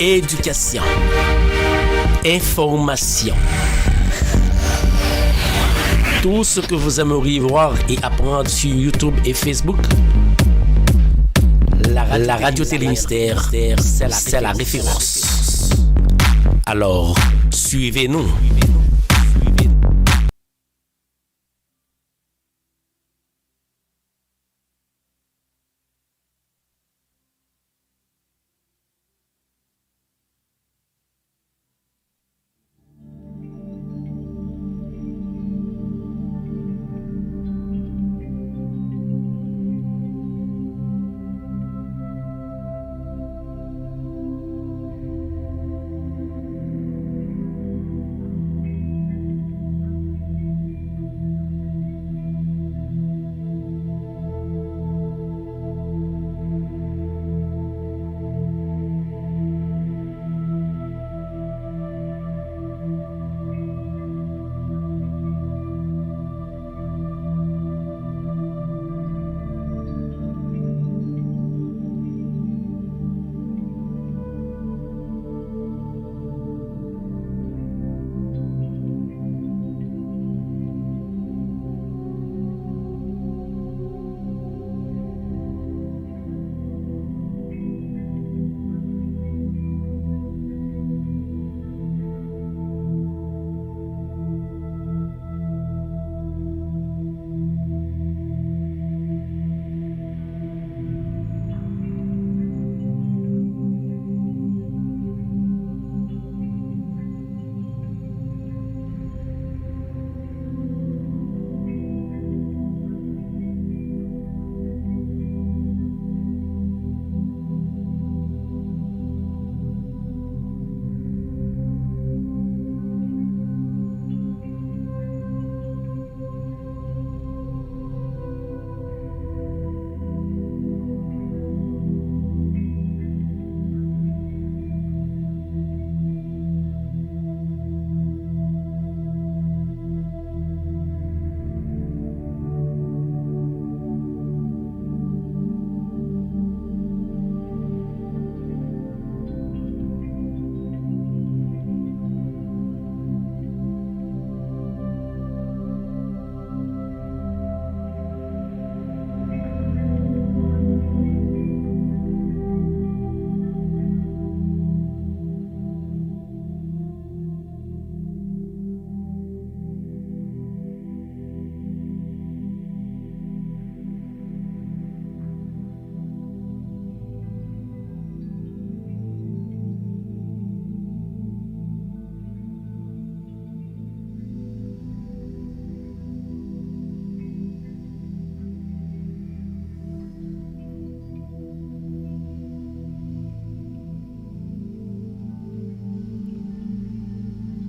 Éducation. Information. Tout ce que vous aimeriez voir et apprendre sur YouTube et Facebook. La radio Télémystère, c'est la référence. Alors, suivez-nous.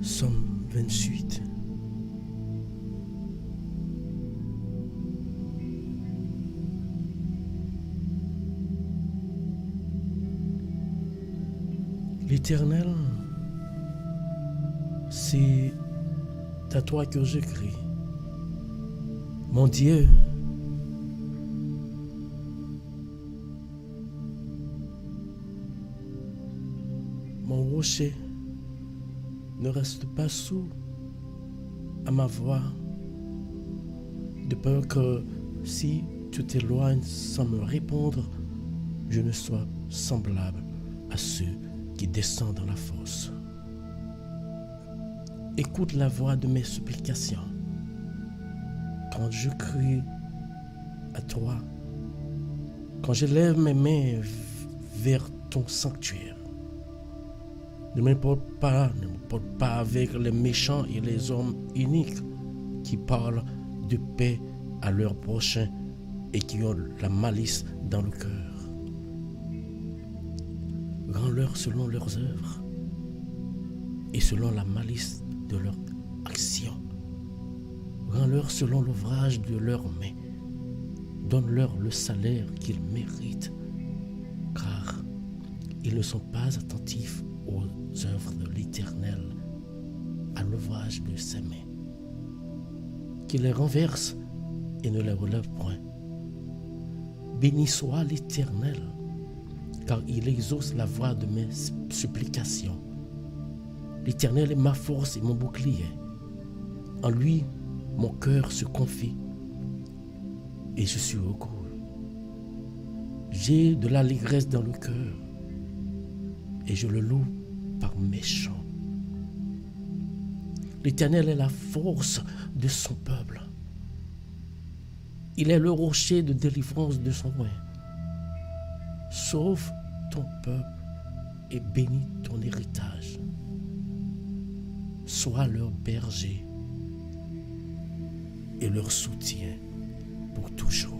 Somme 28. L'Éternel, c'est à toi que je crie. Mon Dieu, mon rocher, ne reste pas sourd à ma voix, de peur que si tu t'éloignes sans me répondre, je ne sois semblable à ceux qui descendent dans la fosse. Écoute la voix de mes supplications. Quand je crie à toi, quand je lève mes mains vers ton sanctuaire, ne m'importe pas avec les méchants et les hommes uniques qui parlent de paix à leur prochain et qui ont la malice dans le cœur. Rends-leur selon leurs œuvres et selon la malice de leur action. Rends-leur selon l'ouvrage de leurs mains. Donne-leur le salaire qu'ils méritent, car ils ne sont pas attentifs aux œuvres de l'Éternel, à l'ouvrage de ses mains. Qu'il les renverse et ne les relève point. Béni soit l'Éternel, car il exauce la voix de mes supplications. L'Éternel est ma force et mon bouclier. En lui, mon cœur se confie et je suis heureux. J'ai de l'allégresse dans le cœur et je le loue par mes chants. L'Éternel est la force de son peuple. Il est le rocher de délivrance de son roi. Sauve ton peuple et bénis ton héritage. Sois leur berger et leur soutien pour toujours.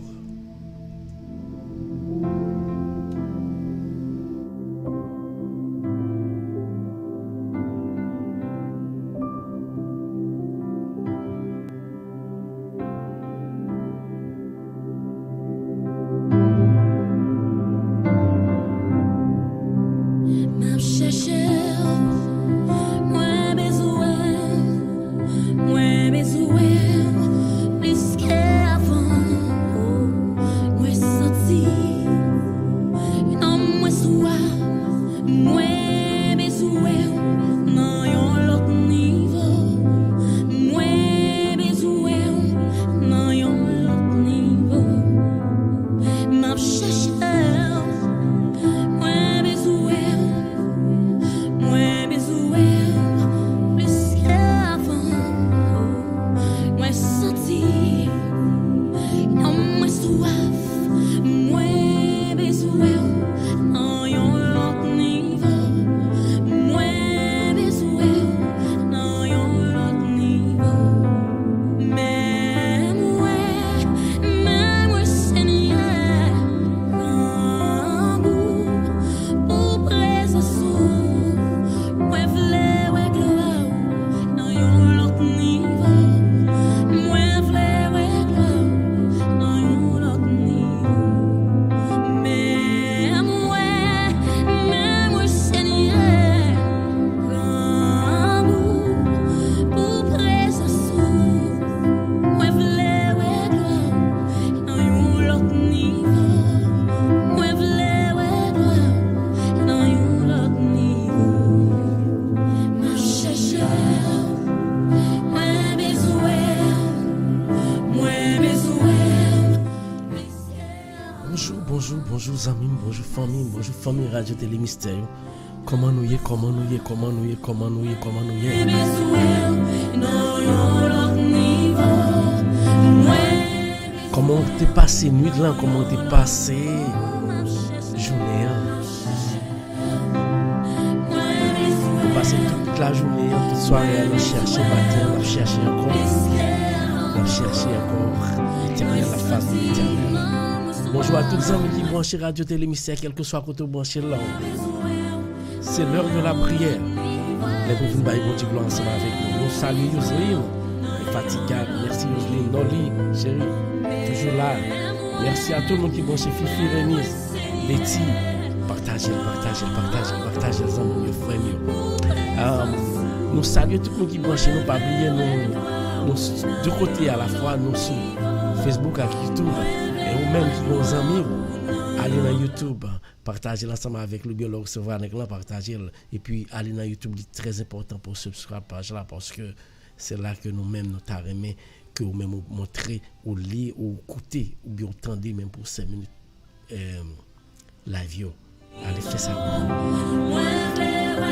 Bonjour amis, bonjour famille Radio Télé Mystère. Comment nous y est. Comment t'es passé nuit là, comment t'es passé journée. T'es passé toute la journée, toute soirée à nous chercher matin, à nous chercher encore. L'éternel, la face de l'éternel. Bonjour à tous les amis qui branchent Radio Télé Mystère, quel que soit côté branché là. C'est l'heure de la prière. Les pauvres nous bon Dieu gloire ensemble avec nous. Nous saluons Yosline, infatigable. Merci Yosline, Noli, chérie, toujours là. Merci à tout le monde qui branche Fifi, Remise, Letty. Partagez les amis, frères. Nous saluons tout le monde qui branche, nous pas oublier nous deux côtés à la fois, nous sur Facebook et YouTube. Et vous-même qui nos amis, allez dans YouTube, partagez l'ensemble avec le biologue, recevoir avec là, partagez. Et puis allez dans YouTube, c'est très important pour subscrire à la page là, parce que c'est là que nous-mêmes nous t'arrêtons, que vous-même montrez, ou lire, ou écouter, ou bien entendre même pour 5 minutes live. Allez faire ça.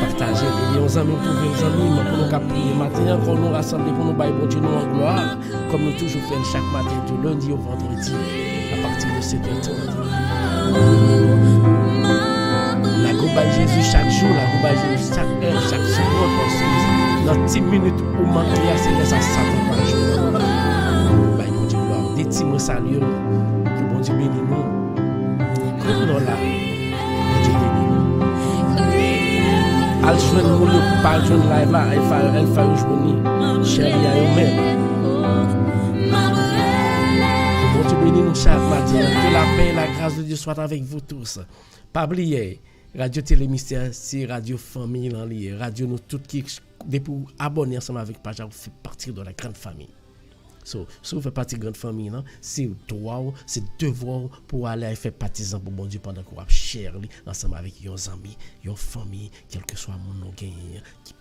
Partagez. Et nos amis, pour nos amis, pour nous prier matin, encore nous rassembler pour nous bailler bon Dieu nous en gloire, comme nous toujours faisons chaque matin, du lundi au vendredi, à partir de 7h30. La gouba Jésus chaque jour, la gouba Jésus chaque heure, chaque seconde, parce que dans 10 minutes, où manquer à c'est ça Satan par jour. Bailler bon Dieu gloire. Des petits mots salués, que bon Dieu bénisse nous. Comme nous là. Al joindre mon pas joindre live là, elle fait joindre chérie à eux-mêmes. Bon Dieu bénisse nous chaque matin, que la paix et la grâce de Dieu soient avec vous tous. Pas oublier, Radio Télé Mystère, c'est Radio Famille en lié, radio nous toutes qui pour abonner ensemble avec page, vous fait partie de la grande famille. So, si vous faites partie de grande famille, non, c'est droit, c'est devoir pour aller faire partisan pour bon Dieu pendant qu'on va cher ensemble avec vos amis, vos famille, quel que soit mon nom qui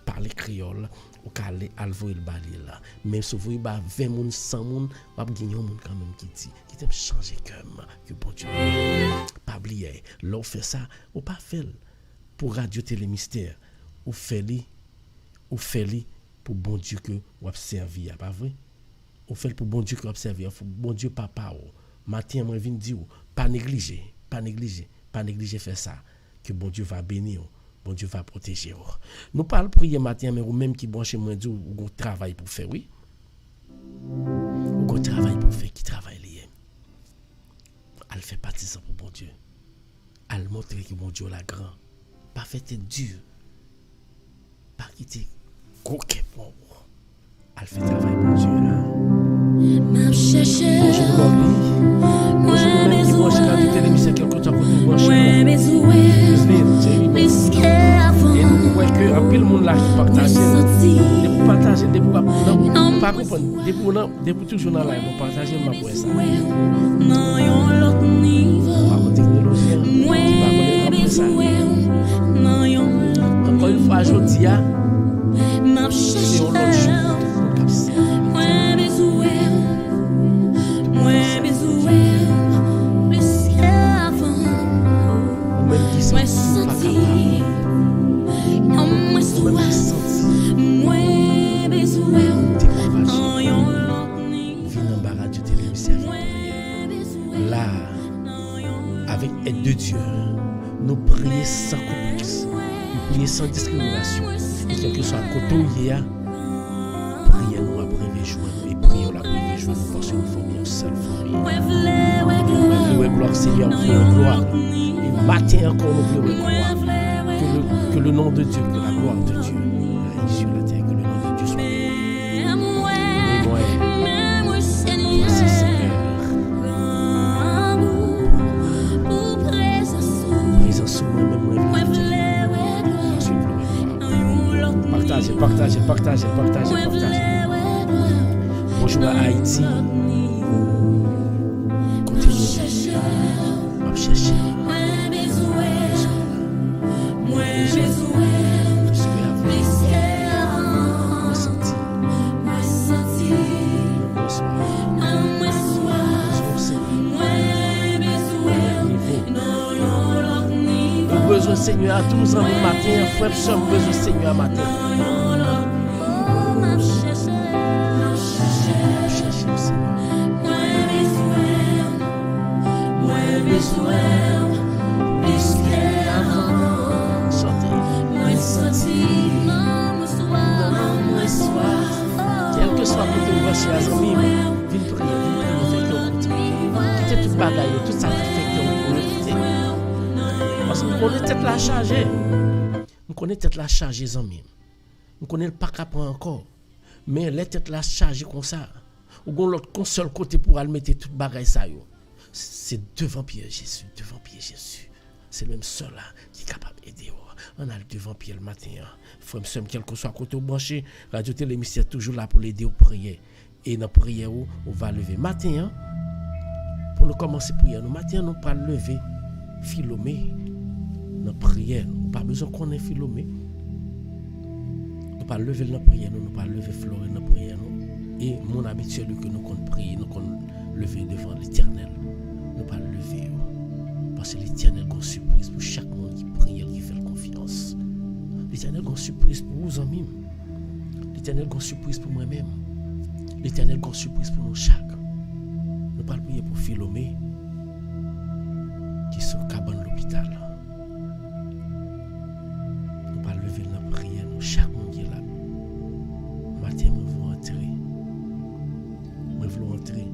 parle créole, ou qui aller alvoyer le balai là. Même si vous avez 20 moun, 100 moun, vous avez gagné un moun quand même qui t'aime changer comme que bon Dieu. Pas oublier, l'on fait ça, ou pas fait pour Radio Télé Mystère, ou fait pour bon Dieu que vous observez, pas vrai? Ou fait pour bon Dieu que vous observez, pour bon Dieu papa. Matin, moi, je viens dire, pas négliger faire ça, que bon Dieu va bénir, bon Dieu va protéger. Nous parlons prier matin, mais ou même qui bon chez moi, dit, ou un travail pour faire, oui. Ou un travail pour faire, qui travaille lié. Elle fait partie de ça pour bon Dieu. Elle montre que bon Dieu la grand. Pas fait dur. Pas quitter coquet pour vous. Elle fait travail pour Dieu là. Bonjour Bobby. Bonjour même qui branche Radio Télé Mystère quelque chose pour tout brancher. Et nous voyons que un pile monde là qui partage. Et pour partager des pour pas comprendre des pour toujours dans live pour partager ma pour ça. Par technologie qui pas connaître ça. Encore une fois je dis à c'est un autre chose. Là, avec aide de Dieu, nous prions sans complexe, nous prions sans discrimination. Et quel que soit côté où il y a, prions la première joie et prions la première joie parce que nous formons une seule famille. Nous voulons gloire Seigneur, nous voulons gloire. Et matin encore, nous voulons gloire. Que le nom de Dieu, que la gloire de Dieu règne sur la terre, que le nom de Dieu soit béni. Merci Seigneur. Présence sur moi-même, partagez. Bonjour à Haïti. Continuez à chercher. Besoin Seigneur à tous en matin, frère, sommes besoin Seigneur à matin. Quel que soit votre branche, les amis, viens prier, quittez toute bagaille, tout ça qui fait que parce que nous connaissons tête la chargée. Nous connaissons tête la chargée, les amis. Nous connaissons pas qu'à prendre encore. Mais les têtes la chargée comme ça. Ou gon l'autre seul côté pour aller mettre toute bagaille ça yo. C'est devant Pierre Jésus, C'est le même seul là qui est capable d'aider. On a le devant Pierre le matin. Frère Sam quel que soit côté branché, Radio Télé Mystère toujours là pour l'aider au prier. Et dans prière on va lever matin. Pour nous commencer prière, nous matin nous pas lever Philomé. Dans prière, nous pas besoin qu'on ait Philomé. Nous pas lever dans prière, nous pas lever Florent dans prière. Et mon habitude que nous qu'on prier, nous qu'on lever devant l'Éternel. Nous pas lever parce que l'Éternel a une surprise pour chaque monde qui prie, qui fait confiance. L'Éternel a une surprise pour vous amis. L'Éternel a une surprise pour moi-même. L'Éternel a une surprise pour nous chaque. Nous pas prier pour Philomé qui sont au cabane de l'hôpital. Nous pas lever dans la prière, nous chaque monde qui est là. Matin, nous voulons entrer. Nous voulons entrer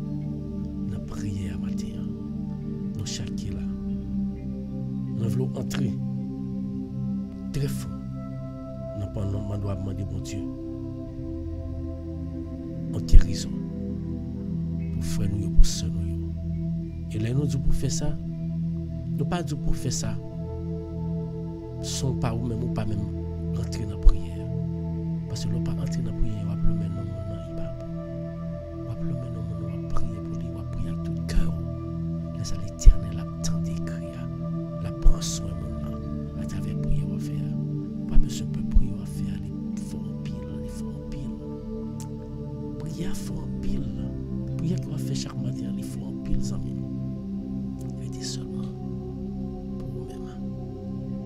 dans la prière matin. Nous chaque qui est là. Nous voulons entrer très fort. Nous doit demander bon Dieu en guérison pour frère nous pour sœur nous. Et là nous dit pour faire ça. Nous pas dit pour faire ça. Sont pas ou même rentrer dans la prière. Parce que nous pas entrer dans la prière, on va le mettre dans le monde, il va. On va le mettre fait chaque matin, il faut en pile, amis. Mettez seulement pour vous-même,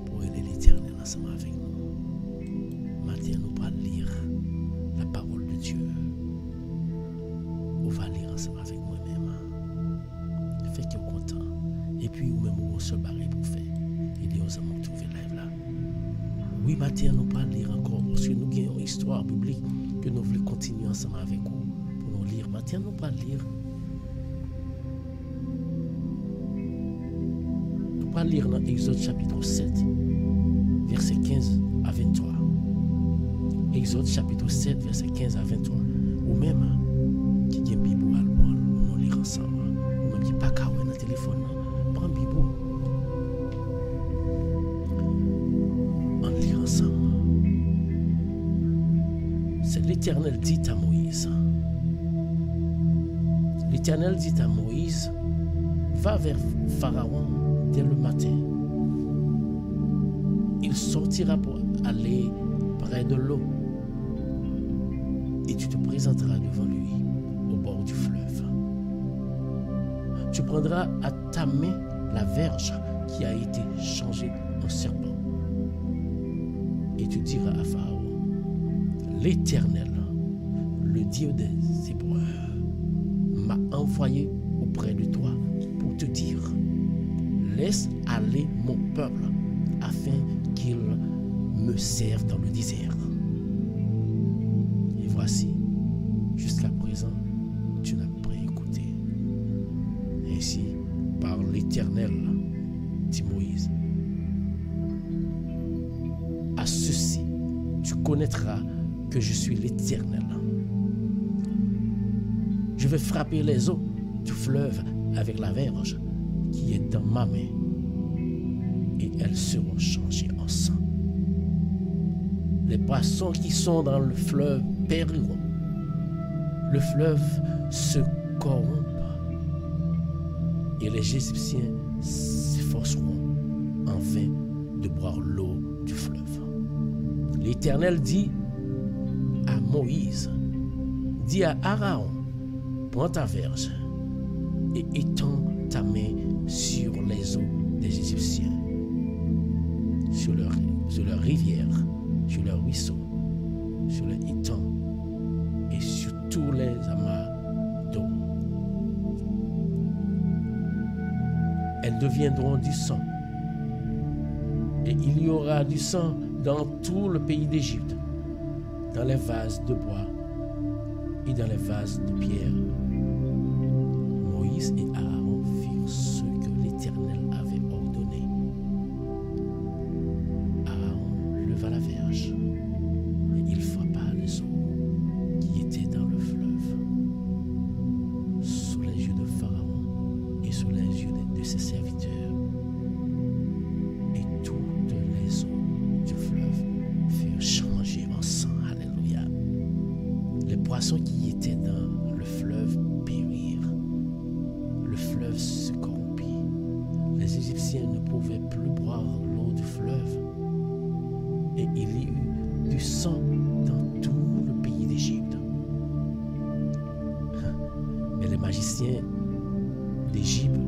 pour aider l'Éternel ensemble avec nous. Matin, nous pas lire la parole de Dieu. On va lire ensemble avec moi-même. Fait que vous content. Et puis, vous-même, vous se barrez pour faire. Et Dieu vous a trouvé live là. Oui, matin, nous pas lire encore parce que nous avons une histoire biblique que nous voulons continuer ensemble avec vous pour nous lire. Matin, nous pas lire. Nous pas lire dans Exode chapitre 7, verset 15 à 23. Exode chapitre 7, verset 15 à 23. Ou même qui a une Bible à nous lire ensemble. Ou même qui n'a pas qu'à dans le téléphone. Prends une Bible. Ensemble. C'est l'Éternel dit à Moïse. L'Éternel dit à Moïse, va vers Pharaon dès le matin. Il sortira pour aller près de l'eau. Et tu te présenteras devant lui au bord du fleuve. Tu prendras à ta main la verge qui a été changée en serpent. Et tu diras à Pharaon, l'Éternel, le Dieu des Hébreux, m'a envoyé auprès de toi pour te dire, laisse aller mon peuple afin qu'il me serve dans le désert. Et voici, jusqu'à présent, tu n'as pas écouté. Ainsi, par l'Éternel, dit Moïse, à ceci, tu connaîtras que je suis l'Éternel. Je vais frapper les eaux du fleuve avec la verge qui est dans ma main et elles seront changées en sang. Les poissons qui sont dans le fleuve périront. Le fleuve se corrompt et les Égyptiens s'efforceront en vain de boire l'eau du fleuve. L'Éternel dit à Moïse, dit à Aaron, prends ta verge et étends ta main sur les eaux des Égyptiens, sur leurs rivières, sur leurs ruisseaux, sur les étangs et sur tous les amas d'eau. Elles deviendront du sang et il y aura du sang dans tout le pays d'Égypte, dans les vases de bois et dans les vases de pierre. Moïse et Aaron firent ce que l'Éternel avait ordonné. Aaron leva la verge et il frappa les eaux qui étaient dans le fleuve, sous les yeux de Pharaon et sous les yeux de ses serviteurs. Et toutes les eaux du fleuve furent changées en sang. Alléluia. Les poissons qui étaient dans le fleuve périrent. Le fleuve se corrompit. Les Égyptiens ne pouvaient plus boire l'eau du fleuve. Et il y eut du sang dans tout le pays d'Égypte. Mais les magiciens d'Égypte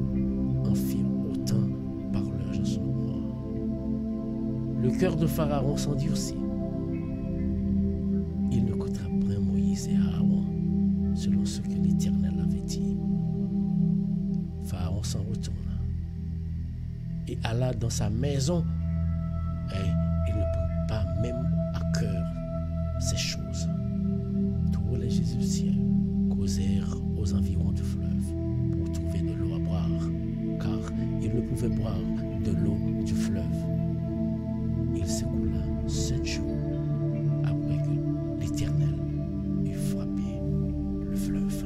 en firent autant par leur jason. Le cœur de Pharaon s'endurcit. Il n'écoutera point Moïse et Aaron, selon ce que l'Éternel avait dit. Pharaon s'en retourna et alla dans sa maison, et il ne prit pas même à cœur ces choses. Tous les Égyptiens causèrent aux environs du fleuve pour trouver de l'eau à boire, car ils ne pouvaient boire de l'eau du fleuve. Il s'écoula 7 jours après que l'Éternel eut frappé le fleuve.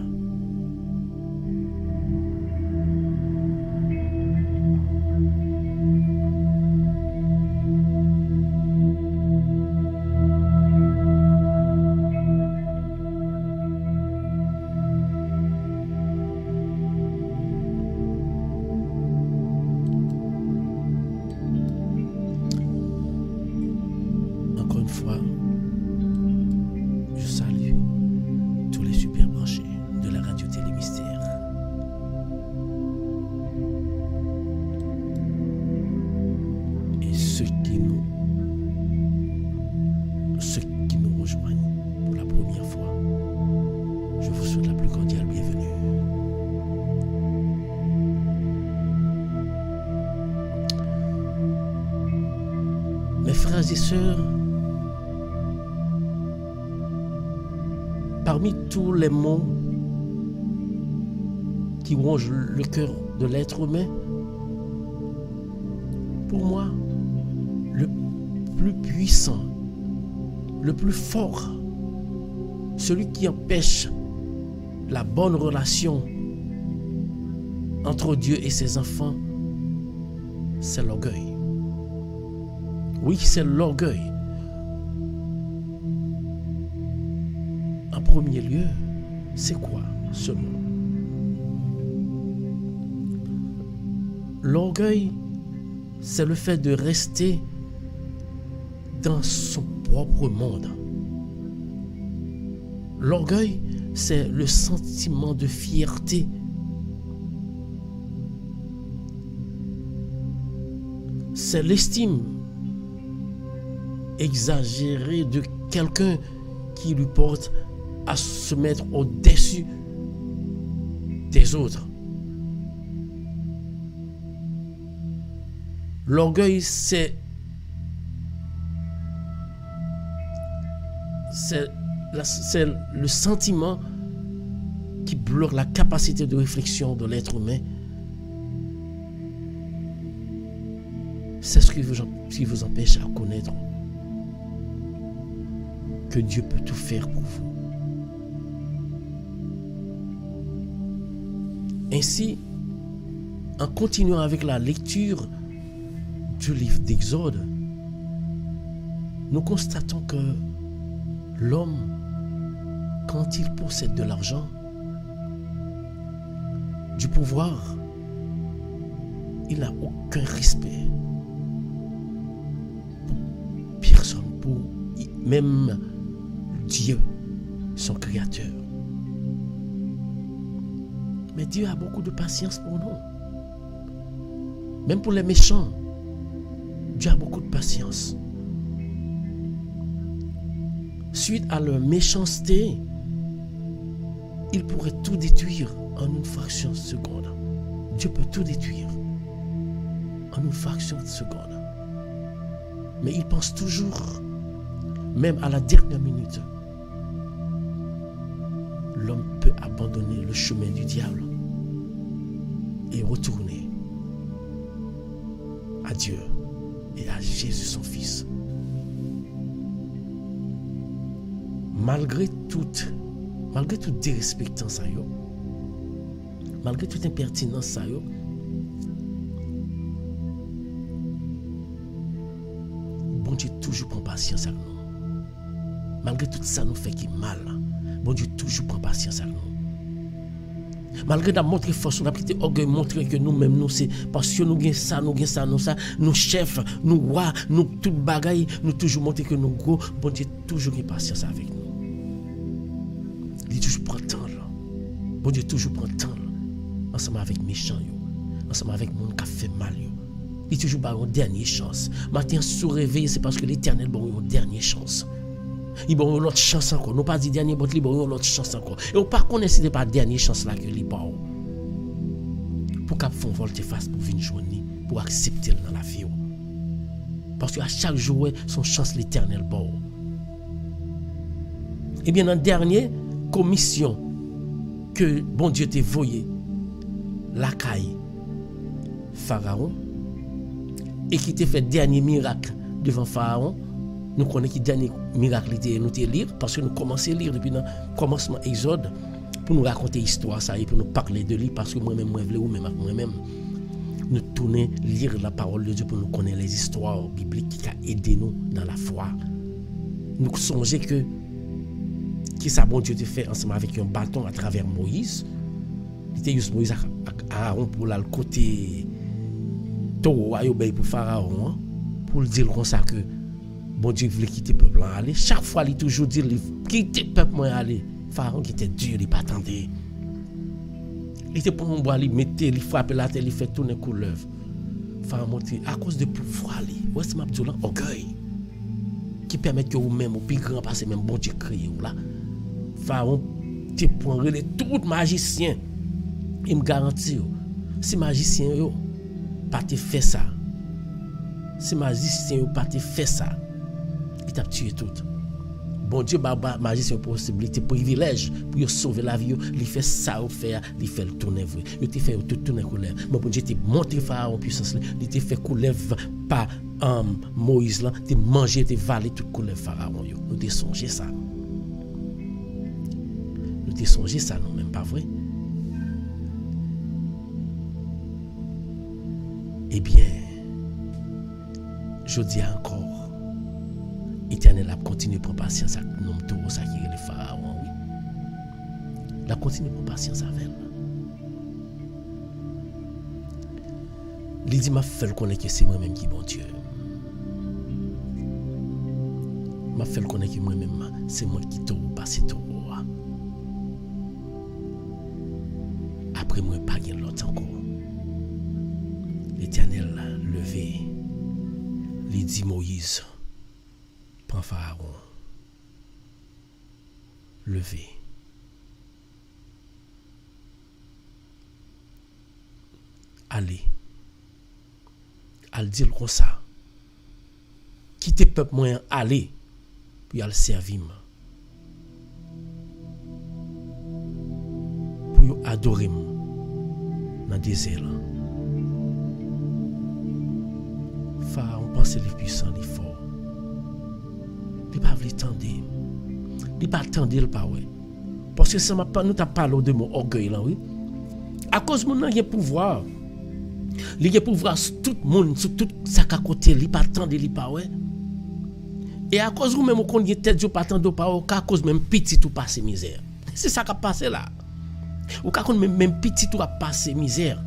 frères et sœurs, parmi tous les mots qui rongent le cœur de l'être humain, pour moi, le plus puissant, le plus fort, celui qui empêche la bonne relation entre Dieu et ses enfants, c'est l'orgueil. Oui, c'est l'orgueil. En premier lieu, c'est quoi ce mot? L'orgueil, c'est le fait de rester dans son propre monde. L'orgueil, c'est le sentiment de fierté. C'est l'estime exagérée de quelqu'un qui lui porte à se mettre au-dessus des autres. L'orgueil, c'est le sentiment qui bloque la capacité de réflexion de l'être humain. C'est ce qui vous empêche à connaître que Dieu peut tout faire pour vous. Ainsi, en continuant avec la lecture du livre d'Exode, nous constatons que l'homme, quand il possède de l'argent, du pouvoir, il n'a aucun respect pour personne, pour même Dieu, son créateur. Mais Dieu a beaucoup de patience pour nous. Même pour les méchants, Dieu a beaucoup de patience. Suite à leur méchanceté, il pourrait tout détruire en une fraction de seconde. Dieu peut tout détruire en une fraction de seconde. Mais il pense toujours, même à la dernière minute, l'homme peut abandonner le chemin du diable et retourner à Dieu et à Jésus son Fils. Malgré toute dérespectance, malgré toute impertinence, bon Dieu toujours prend patience avec nous. Malgré tout ça nous fait qui mal, bon Dieu toujours prend patience avec nous. Malgré la montrer force, on a quitté orgueil, montrer que nous-mêmes, nous, c'est parce que nous gagnons ça, nous chefs, nous rois, nous tout bagaille, nous toujours montrer que nous gros, bon Dieu toujours prend patience avec nous. Il toujours prend temps là. Bon Dieu toujours prend temps là. Ensemble avec méchants, ensemble avec monde qui a fait mal. Il toujours pas une dernière chance. Matin, sous réveil, c'est parce que l'Éternel bon une dernière chance. Il bon une autre chance encore. Nous pas dit dernier, mais il bon une autre chance encore. Et on pas connaît si c'est pas dernière chance là que il bon. Pour qu'à font volte face pour venir joindre, pour accepter dans la vie. Parce que à chaque jour, son chance l'Éternel bon. Et bien, en dernier commission que bon Dieu t'a voyé, la caille Pharaon, et qui t'a fait dernier miracle devant Pharaon. Nous connaissons qui dernier miracle nous t'a lire parce que nous commençons à lire depuis le commencement Exode pour nous raconter l'histoire ça et pour nous parler de lui parce que moi-même moi-même nous tourner lire la parole de Dieu pour nous connaître les histoires bibliques qui ont aidé nous dans la foi. Nous songeons que qui ça bon Dieu te fait ensemble avec un bâton à travers Moïse. Il était juste Moïse à Aaron pour le côté taureau pour Pharaon pour dire comme ça que bon Dieu voulait quitter le peuple aller. Chaque fois il toujours dit quitter le peuple aller. Pharaon qui était dur, il pas attendait. Il était pour un bois, il mettait, il frappait la terre, il fait tourner couleuvre. Pharaon monter à cause de pouvoir lui. Ouais c'est m'abdoulan orgueil qui permet que vous-même au plus grand passer même bon Dieu créé là. Pharaon te prend les tout magicien. Il me garantit si magicien yo pas te fait ça. Si magicien pas te fait ça, il t'a tué tout. Bon Dieu, magicien une possibilité, privilège pour sauver la vie, il fait ça ou faire, il fait le tourner vrai. Il te fait tout tourner couleur. Mais bon Dieu te montré Pharaon puissance, il te fait couleur par Moïse là, te manger, te valer toute couleur Pharaon yo. Nous te songé ça. Nous te songé ça non même pas vrai. Eh bien, je dis encore, Éternel a continué pour patience avec nous, tout ça qui est le Pharaon, oui. La continue pour patience avec elle. Il dit, m'a fait connaître que c'est moi-même qui est bon Dieu. M'a fait connaître que moi-même, c'est moi qui t'ai passé tout. Après moi, pas de l'autre encore. L'Éternel l'a levé. Il dit Moïse, prends Pharaon. Levé. Allez. Al dire comme ça. Quittez peuple moyen, allez. Puis al servir. Pour adorer dans le désert. Pharaon pense les puissants, les forts. Il pas veut tendre. Il pas tendre le pas ouais. Parce que ça m'a pas nous t'a parlé de mon orgueil là oui. À cause mon nan gen pouvoir. Il gen pouvoir sur tout monde, sur tout ça à côté, il pas tendre, il pas ouais. Et à cause ou même qu'on gen tête yo pas tendre pas à cause même petit tout passer misère. C'est ça qui a passé là. Ou ka kon même petit tout a passé misère.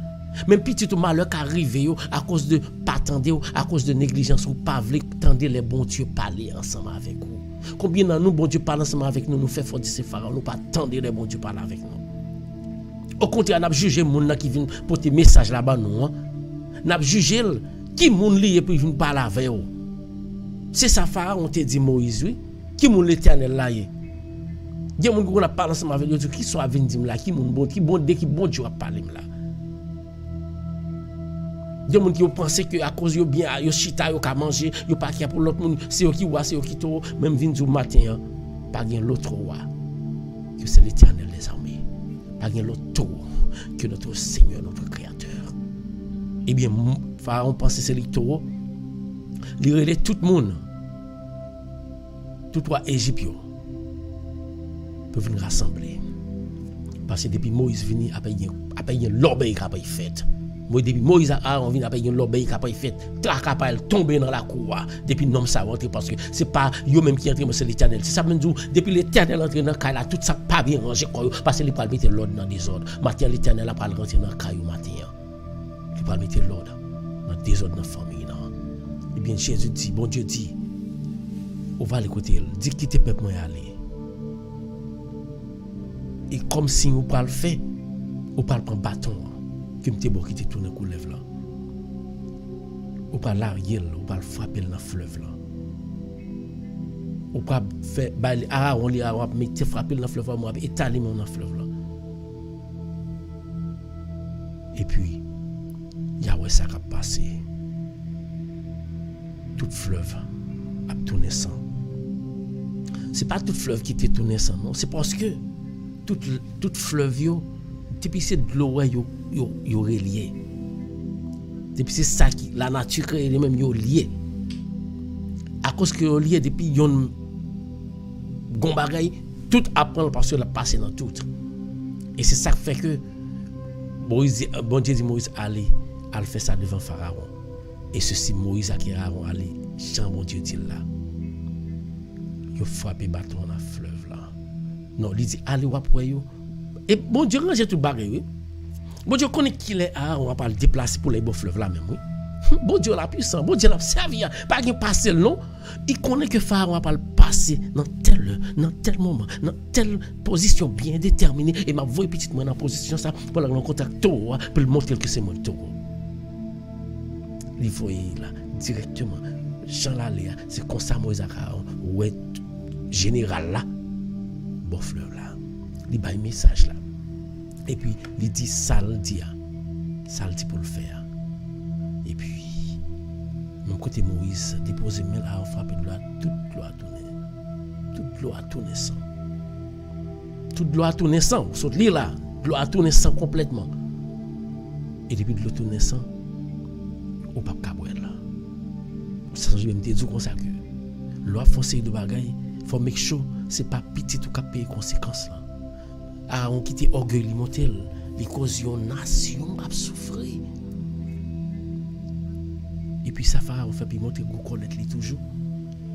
Même petit tout malheur qui arrive à cause de pas tendre, à cause de négligence ou pas vle tendre les bons Dieu parler ensemble avec vous. Combien dans nous bon Dieu parle ensemble avec nous, nous fait fort de ces pharaons, nous pas tendre les bons Dieu parler avec nous. Au contraire, n'a jugé moun qui vient porter message là-bas nous. N'a jugé qui moun lié pour venir parler avec vous. C'est ça pharaon te dit Moïse oui. Qui moun l'Éternel là yé. Il y a moun qui a parlé ensemble avec eux qui sont à venir dire là qui moun bon qui bon Dieu a parlé là. Il y a des gens qui pensent que à cause de bien, yo chita, yo ka manger, yo pas qui pour l'autre monde, c'est eux qui wa, c'est eux qui to, même vinn du matin, pas gen l'autre wa. Que c'est l'Éternel des armées. Pas gen l'autre que notre Seigneur, notre Créateur. Eh bien, Pharaon pense que c'est l'Éternel. Il relève tout le monde. Tout trois Égyptiens peuvent venir rassembler. Parce que depuis Moïse venu, après il y a l'obéi qui a fait. Depuis Moïse a envie d'après une l'obéi qui a fait tracapal tomber dans la cour depuis nom ça rentre parce que c'est pas yo même qui entre mais c'est l'Éternel. C'est ça même dit depuis l'Éternel entre dans caille là tout ça pas bien rangé parce qu'il va mettre l'ordre dans désordre. Matin l'Éternel a pas rentrer dans caillou matin. Il va mettre l'ordre dans désordre dans famille là. Et bien Jésus dit bon Dieu dit on va l'écouter dit quitter peuple moi aller. Et comme si on pas le faire on pas prendre bâton qui me bon qui te tourne coulev là ou pas l'arrière ou pas frapper dans fleuve là ou pas faire on li a mettre frapper dans fleuve moi étaler dans fleuve là et puis il y a ouais ça qui a passé tout fleuve a tourné sang c'est pas tout fleuve qui te tourné sang non c'est parce que tout fleuve yo depuis c'est de l'eau yo relié. Depuis c'est ça qui la nature crée même yo lié. À cause que yo lié depuis yon gon bagay tout apprend parce que la passé dans tout. Et c'est ça qui fait que Moïse bon Dieu dit Moïse allez faire ça devant Pharaon. Et ceci Moïse a qui Aaron allez Jean bon Dieu dit là. Yo frappé bâton dans fleuve là. Non, il dit allez après yo. Et bon Dieu range tout bagay oui. Bon Dieu connaît qu'il est on va pas le déplacer pour les beaux fleuves là même oui. Bon Dieu la puissance, bon Dieu l'a servi pas qu'il passe non, il connaît que Pharaon va pas le passer dans tel moment, dans telle position bien déterminée et m'a voyé petite moi dans position ça pour le contact pour le montrer que c'est mon tour. Il faut là directement Jean Laléa, c'est comme ça Moïse Aaron ouais général là bon fleuve là. Il bail message là. Et puis il dit ça le dit pour le faire. Et puis Même côté Moïse, déposer main à frapper de l'eau, toute l'eau a tourné. Toute l'eau a tourné sang. Toute l'eau a tourné sang. Vous sautez là, l'eau a tourné sang complètement. Et depuis de l'eau tourné sang, au pape Cabouel là. Ça je même te dire comme ça que l'eau a foncé de bagaille, faut make sure c'est pas petit tout cap payer conséquences là. Ah on quitte orgueil li montel, les cause yon nation a souffrir. Et puis ça on fait puis monter go connaître li toujours.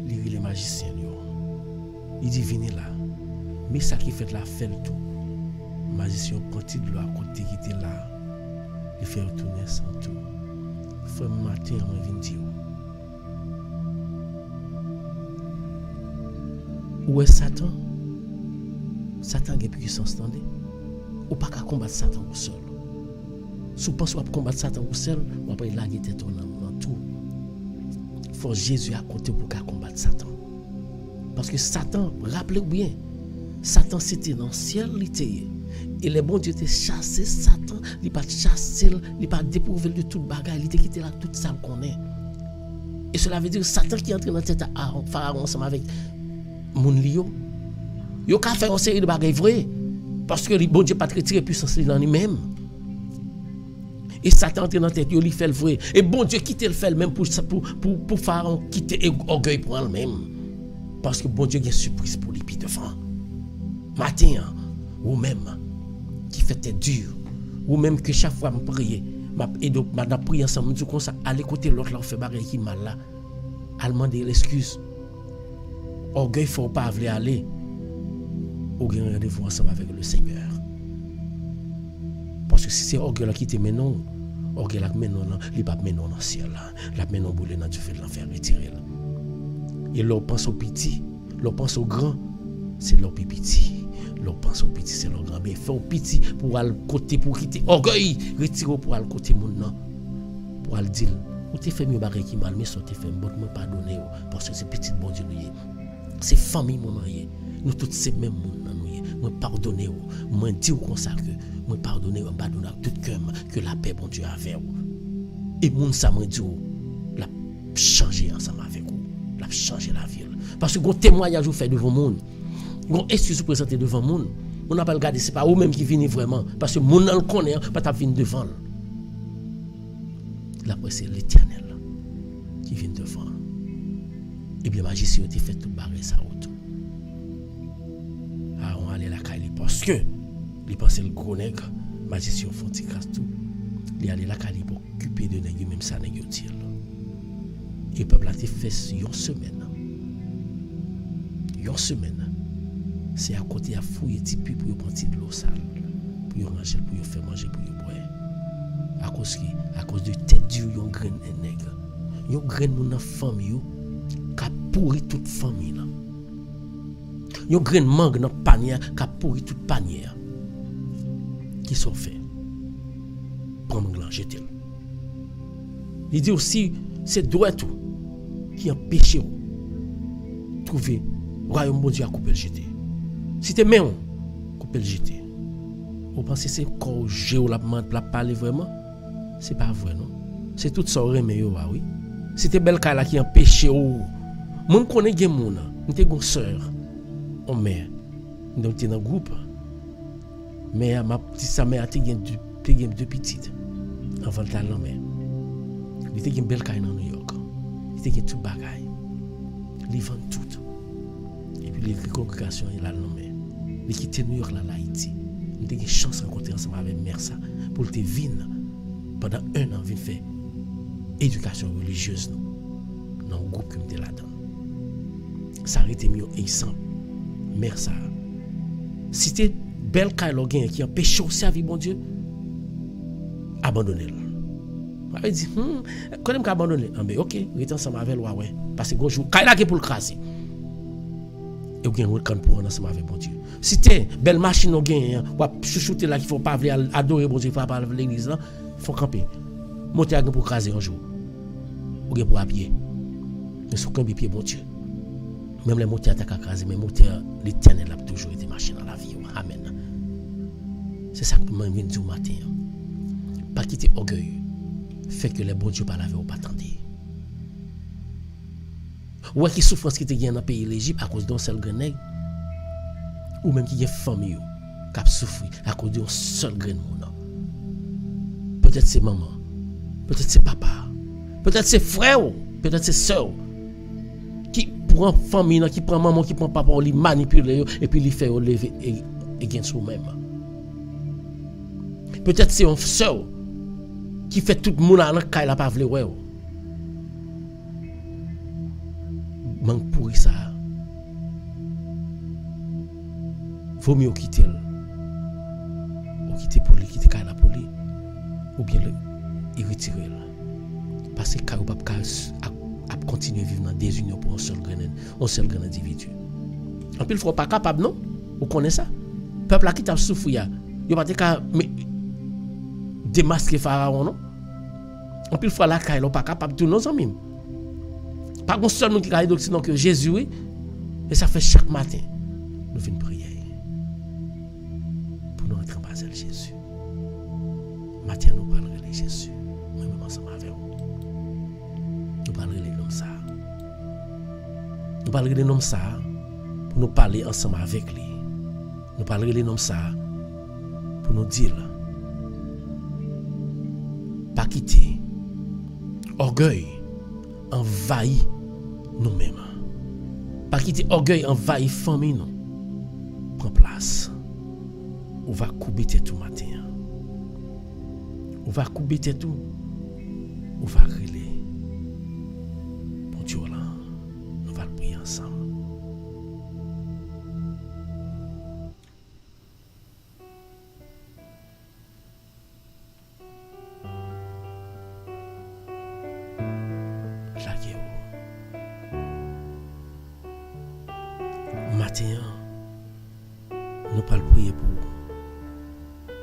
Li les magiciens yo. Il dit venez là. Mais ça qui fait la fait tout. Magicien parti de l'eau à côté qui était là. Il fait retourner sans tout. Fin matin on vient dire où est Satan? Satan a puissance, tendez. Ou pas qu'à combattre Satan tout seul. Si vous pensez à combattre Satan tout seul, vous après laguer tête dans tout. Il faut Jésus à côté pour qu'à combattre Satan. Parce que Satan, rappelez-vous bien, Satan c'était dans le ciel, il était. Et le bon Dieu était chassé Satan, il pas chassé, il pas dépourvu de toute bagarre, il était quitté là tout ça qu'on est. Et cela veut dire Satan qui entre dans la tête à Pharaon ensemble avec moun li yo ka faire une série de bagages vrais parce que le bon Dieu pas retirer puissance dans lui-même. Et Satan entre dans la tête, il fait le vrai. Et bon Dieu quitte le fait même pour Pharaon quitter orgueil pour lui-même. Parce que bon Dieu a une surprise pour lui puis devant. Matin, ou même qui fait tête dure, ou même que chaque fois je prie, et donc je prie ensemble, je dis comme ça, aller côté l'autre là, fait bagaille qui mal là, à demander l'excuse. Orgueil, faut pas aller. Ou bien rendez-vous ensemble avec le Seigneur. Parce que si c'est orgueil qui te mène, orgueil là mène non, il pas mène dans le ciel là, la mène non boule dans du feu de l'enfer retirer là. Et l'on pense au petit, l'on pense au grand, c'est leur petit. L'on pense au petit, c'est leur grand. Mais fait au petit pour aller côté pour quitter orgueil, retirer pour aller côté mon non, pour aller dire ou t'es fait mieux barrer qui mal mais ça t'es fait bon me pardonner parce que c'est petit bon Dieu nous. C'est famille mon marié. Nous tous ces mêmes monde nous. Moi pardonner moi dire comme ça que moi pardonner en pardonner tout cœur que la paix bon Dieu avec vous. Et moun ça moi dit la changer ensemble avec vous. La changer la vie. Parce que gon témoignage vous fait devant monde. Gon excuse présenter devant monde. On n'a pas regardé c'est pas vous même qui venez vraiment parce que moun le connaît pas t'a venir devant. Là c'est l'Éternel qui vient devant. Et bien, magicien a fait tout barrer ça autour. Ah, on allait la caille parce que, il pensait le gros nègre, magicien font casse tout. Il allait la caille pour occuper de nègre, même ça nègre tire. Et le peuple a fait une semaine. Une semaine. C'est à côté à fouiller petit peu pour prendre de l'eau sale. Pour manger, pour faire manger, pour boire. À cause de tête dure, yon graine nègre. Yon graine mon famille. Qui a pourri toute famille là. Yon grain mangue dans panier qui a pourri toute panier. Qui sont faits. Prends mon gland jeter. Il dit aussi c'est droit tout qui empêche ou trouver royaume bon Dieu à couper le jeter. Si t'es même couper le jeter. Vous pensez c'est corps géo la parler vraiment? C'est pas vrai non. C'est tout ça remet yo oui. C'était belle cas là qui empêche ou mon connaît gen moun, m'était gon sœur, on mère. Donc t'es dans groupe. Mais ma petite sa mère t'es gen deux petites. Avant le talent mais. Il était gen belle cas dans New York. Il était gen tout bagaille. Il vend tout. Et puis les congrégations il a nommé. Il quitte New York là Haïti. Il était gen chance rencontrer ensemble avec mère ça pour te vinn pendant 1 an vinn faire éducation religieuse dans le groupe que m'était là-dedans. Ça a été mieux et sans mère ça. Si t'es belle caille qui empêche au service bon Dieu, abandonnez-le. On va dire quand même qu'abandonner. Ah ben OK, rete ensemble avec loi ouais parce que gros jour caille là qui pour le craser. Et bien on quand pour ensemble avec bon Dieu. Si t'es belle machine au gain ou chouchouter là qu'il faut pas adorer bon Dieu, faut pas l'église là, faut camper. Monter à pour craser un jour. Ou bien pour appuyer. Mais sur camper pied bon Dieu. Même les moteurs attaquent à craser, mais moteurs, l'Éternel a toujours été marché dans la vie. Amen. C'est ça que je viens de dire au matin. Pas quitter orgueil. Fait que les bons dieux pas laver ou pas tenter. Ouais, qui souffrance qui te gagne dans le pays de l'Égypte à cause d'un seul grain nègre. Ou même qui a famille qui a souffert à cause d'un seul grain de monde. Peut-être c'est maman, peut-être c'est papa, peut-être c'est frère, peut-être c'est soeur. Qui prend famille, qui prend maman, qui prend papa, qui manipule et puis il fait lever et gagne soi-même. Peut-être c'est une soeur qui fait tout le monde dans le cas, il n'a pas voulu. Manque pour ça. Vaut mieux quitter. Ou quitter pour lui, quitter la pour lui. Ou bien le retirer. Parce que Kayo Pap a continué à vivre dans des unions pour un seul grand individu. En plus, il ne faut pas capable, non? Vous connaissez ça? Le peuple qui t'a souffert, il n'y a pas de démasquer Pharaon, non? En plus, il faut la Kayo, il n'est pas capable de tout nos amis. Pas un seul monde qui a dit que Jésus, oui. Et ça fait chaque matin, nous venons prier. Pour nous entrer en base de Jésus. Matin, nous parlerons de Jésus. Même ensemble avec vous. Nous parlerons de l'homme ça. Nous parlerons de l'homme ça pour nous parler ensemble avec lui. Nous parlerons de l'homme ça pour nous dire pas quitter. Orgueil envahit nous-mêmes. Pas quitter orgueil envahit famille non. Prends place. On va couper tout matin. On va couper tout. On va relayer. Bon Dieu là, nous allons prier ensemble. Matin, nous allons prier pour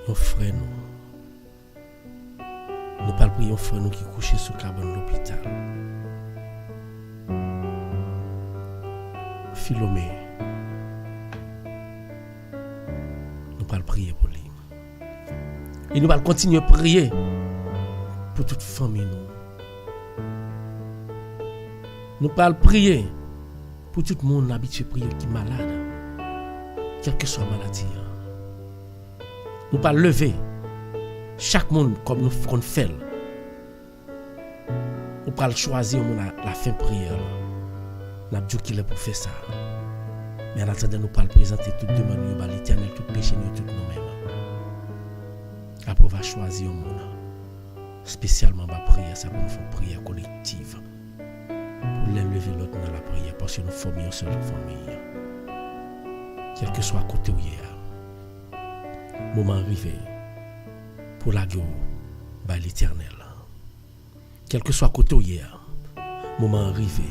nos frères. Nous allons prier pour nos frères qui couchent sous la cabane de l'hôpital. Philomé, nous allons prier pour lui. Et nous allons continuer à prier pour toute famille. Nous allons prier pour tout le monde habitué à prier qui est malade, quelle que soit la maladie. Nous pas lever chaque monde comme nous fait. Nous pas choisir la fin prière. Nous avons dit qu'il est pour faire ça. Mais en attendant, nous pas présenter toute demande à l'Éternel, tout péché, nous tout nous-mêmes. Après, on va choisir un monde spécialement pour prière, ça pour nous faire prière collective. Pour lever l'autre dans la prière parce que nous formons une seule famille. Quel que soit côté où il y a, moment arrivé pour la gueule par l'Éternel. Quel que soit côté où il y a, moment arrivé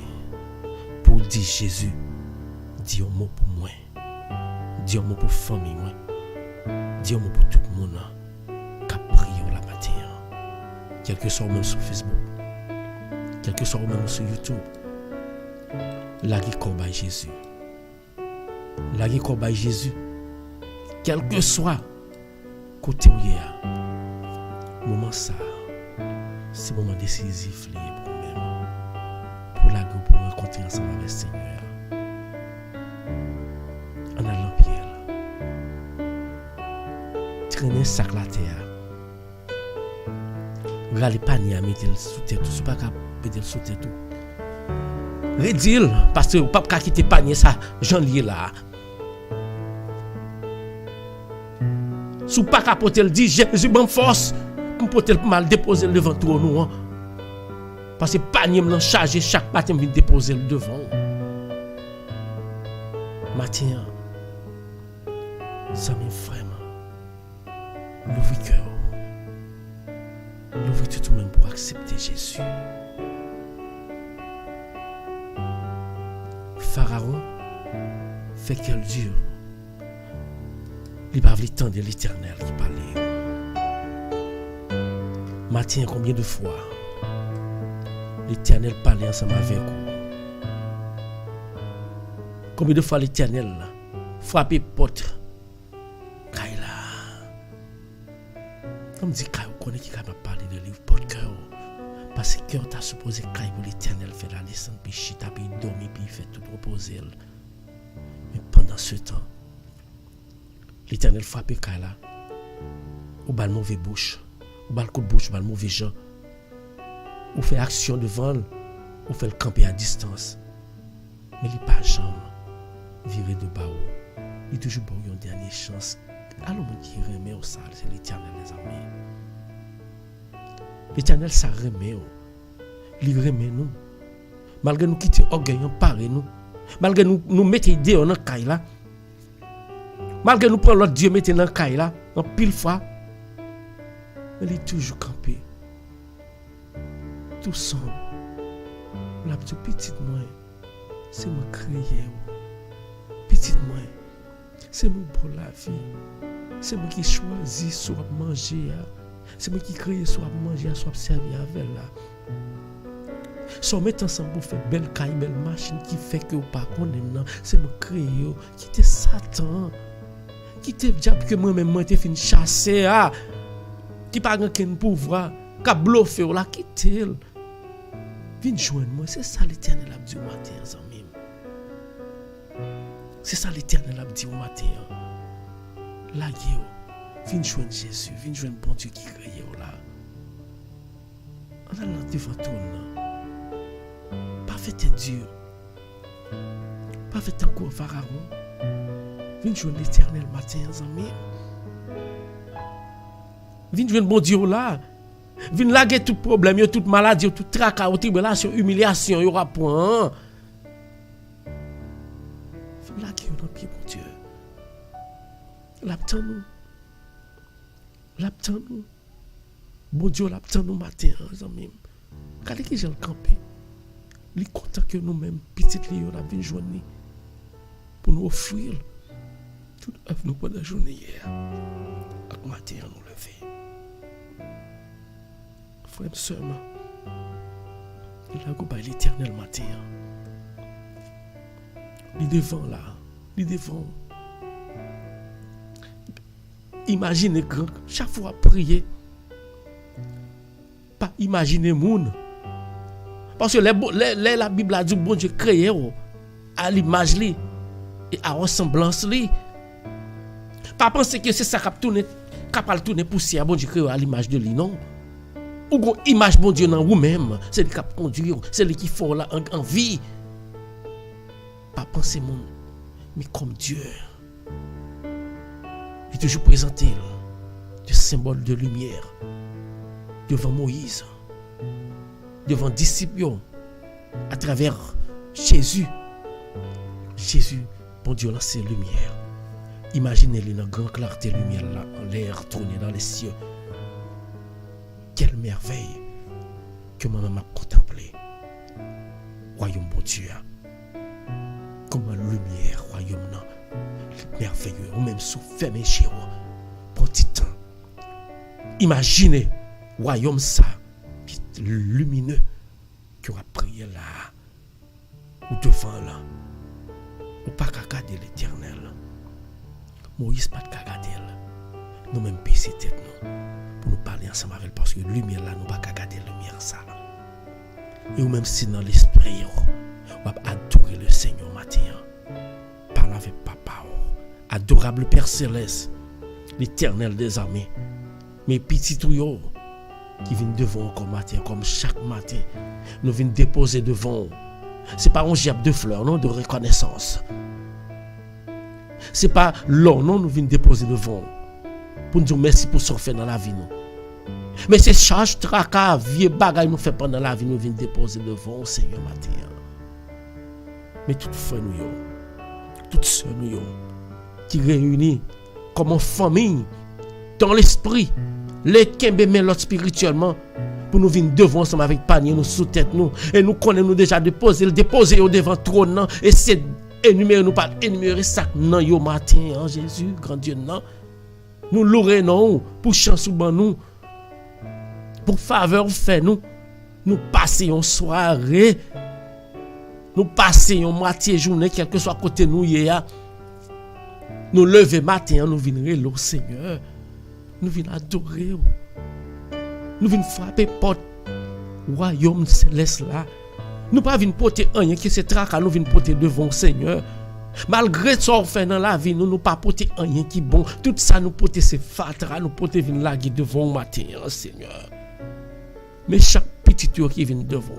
pour dire Jésus, dis un mot pour moi, dis un mot pour famille moi, dis un mot pour tout le monde qui a prié la matin. Quel que soit même sur Facebook. Quel que soit même sur YouTube, la guerre combat Jésus. La guerre combat Jésus. Quel que soit côté où il y a, moment ça, c'est moment décisif pour nous-mêmes. Pour la guerre, pour rencontrer ensemble avec le Seigneur. En allant pied, traîner sac la terre. Râler panier à mettre sous tête, tout pas capable de sous tête tout. Redil parce que pas capable quitter panier ça, j'en lié là. Sous pas capable de dire Jésus bonne force pour porter mal déposer devant tout nous. Parce que panier me chargé chaque matin me déposer devant. Matin ça me vraiment l'ouvrir cœur. L'ouvrir tout même pour accepter Jésus. Pharaon fait qu'elle dure. Il va avoir le temps de l'Éternel qui parlait. Matin, combien de fois l'Éternel parlait ensemble avec vous? Combien de fois l'Éternel frappait porte? Comme dit, vous connaissez qui va parler de livre porte cœur. Parce que cœur t'a supposé caille pour l'Éternel fait la descente, puis chita, puis dormi, puis fait tout reposer. Mais pendant ce temps, l'Éternel frappe caille là, ou bal mauvais bouche, ou bal coup de bouche, ou bal mauvais gens, ou fait action devant, ou fait le camper à distance. Mais il n'est pas jamais viré de bas. Il est toujours bon une dernière chance. Alors, mon qui remet au sale, c'est l'Éternel des armées. L'Éternel, ça remet. Il remet nous. Malgré nous quitter orgueil, on parle nous. Malgré nous mettre idée dans le caille là. Malgré nous prendre l'autre Dieu, mettre dans le caille là, en pile fois. Mais il est toujours campé. Tout semble. La petite moi, c'est moi créer. Petite moi, c'est moi pour la vie. C'est moi qui choisis soit manger. C'est moi qui crée soit manger, soit servir avec là. Soit mettre ensemble pour faire belle caille, belle machine qui fait que vous pas connaître. C'est moi créer. Qui était Satan. Qui était diable que moi-même moi t'ai fini chasser. Qui pas aucun pouvoir. Qui a bluffé là. Qui t'est. Viens joindre moi. C'est ça l'Éternel a dit au matin, amis. C'est ça l'Éternel a dit au matin. Là, viens joindre Jésus, viens joindre bon Dieu qui crée là. On a là devant toi. Pas fait Dieu. Pas fait encore Pharaon. Viens joindre l'Éternel matin, amis. Viens joindre bon Dieu là. Viens laguer tout problème, toute maladie, tout tracas, toute tribulation, humiliation, il y aura point. Viens laguer dans le pied, bon Dieu. L'attend nous. L'attend nous. Bon Dieu, l'attend nous matin, amis. Regardez qui j'ai le campé. Il est content que nous-mêmes, petites lions, la vie journée, pour nous offrir toute œuvre nous pendant la journée hier. À matin, nous lever. Frère, seulement, il a goûté l'Éternel matin. Il est devant là. Il est devant. Imaginez grand, chaque fois prier. Pas imaginer moun. Parce que la Bible a dit bon Dieu créé à l'image li et à ressemblance li. Pas penser que c'est ça capable tourner poussière bon Dieu créé à l'image de lui non. Ou gon image bon Dieu dans vous-même, c'est lui qui conduire, c'est lui qui fait là en vie. Pas penser mon mais comme Dieu. Il est toujours présenté le symbole de lumière devant Moïse, devant disciples, à travers Jésus. Jésus, bon Dieu, lance lumière. Imaginez-le dans grande clarté lumière là, en l'air tourné dans les cieux. Quelle merveille que maman m'a contemplé. Royaume bon Dieu. Comme une lumière, royaume non. Merveilleux, ou même sous fermé chez vous. Pour petit temps. Imaginez, royaume ça, lumineux, qui aura prié là, ou devant là, ou pas qu'à garder l'Éternel. Moïse pas qu'à garder là. Nous même baisser tête nous, pour nous parler ensemble avec parce que lumière là, nous pas qu'à garder lumière ça. Et ou même si dans l'esprit, on va adorer le Seigneur matin. Parle avec papa. Adorable Père Céleste, l'Éternel des armées, mes petits tuyaux qui viennent devant comme matin, comme chaque matin, nous viennent déposer devant. Ce n'est pas un gerbe de fleurs, non, de reconnaissance. Ce n'est pas l'or, non, nous viennent déposer devant. Pour nous dire merci pour ce qu'on fait dans la vie, nous. Mais c'est charge, tracas, vieux bagaille nous fait pendant la vie, nous viennent déposer devant au Seigneur matin. Mais toutefois, nous, toutes sœurs, nous, qui réunit comme une famille dans l'esprit, les kembe mais l'autre spirituellement pour nous venir devant ensemble avec panier nous sous tête nous et nous connaissons nous déjà déposer au devant trône et c'est énumérer nous pas énumérer ça non yo matin en Jésus grand Dieu non nous louer non pour chance ou ban nous pour faveur fait nous passer une soirée nous passer une moitié journée quel que soit côté nous hier. Nous lever matin, nous venons au Seigneur. Nous venons adorer. Nous venons frapper porte royaume céleste là. Nous pas venir porter rien qui c'est tracas, nous venir porter devant le Seigneur. Malgré ce qu'on fait dans la vie, nous pas porter rien qui bon. Tout ça nous porter c'est fatra, nous porter venir là devant le matin, Seigneur. Mais chaque petit tour qui vient devant,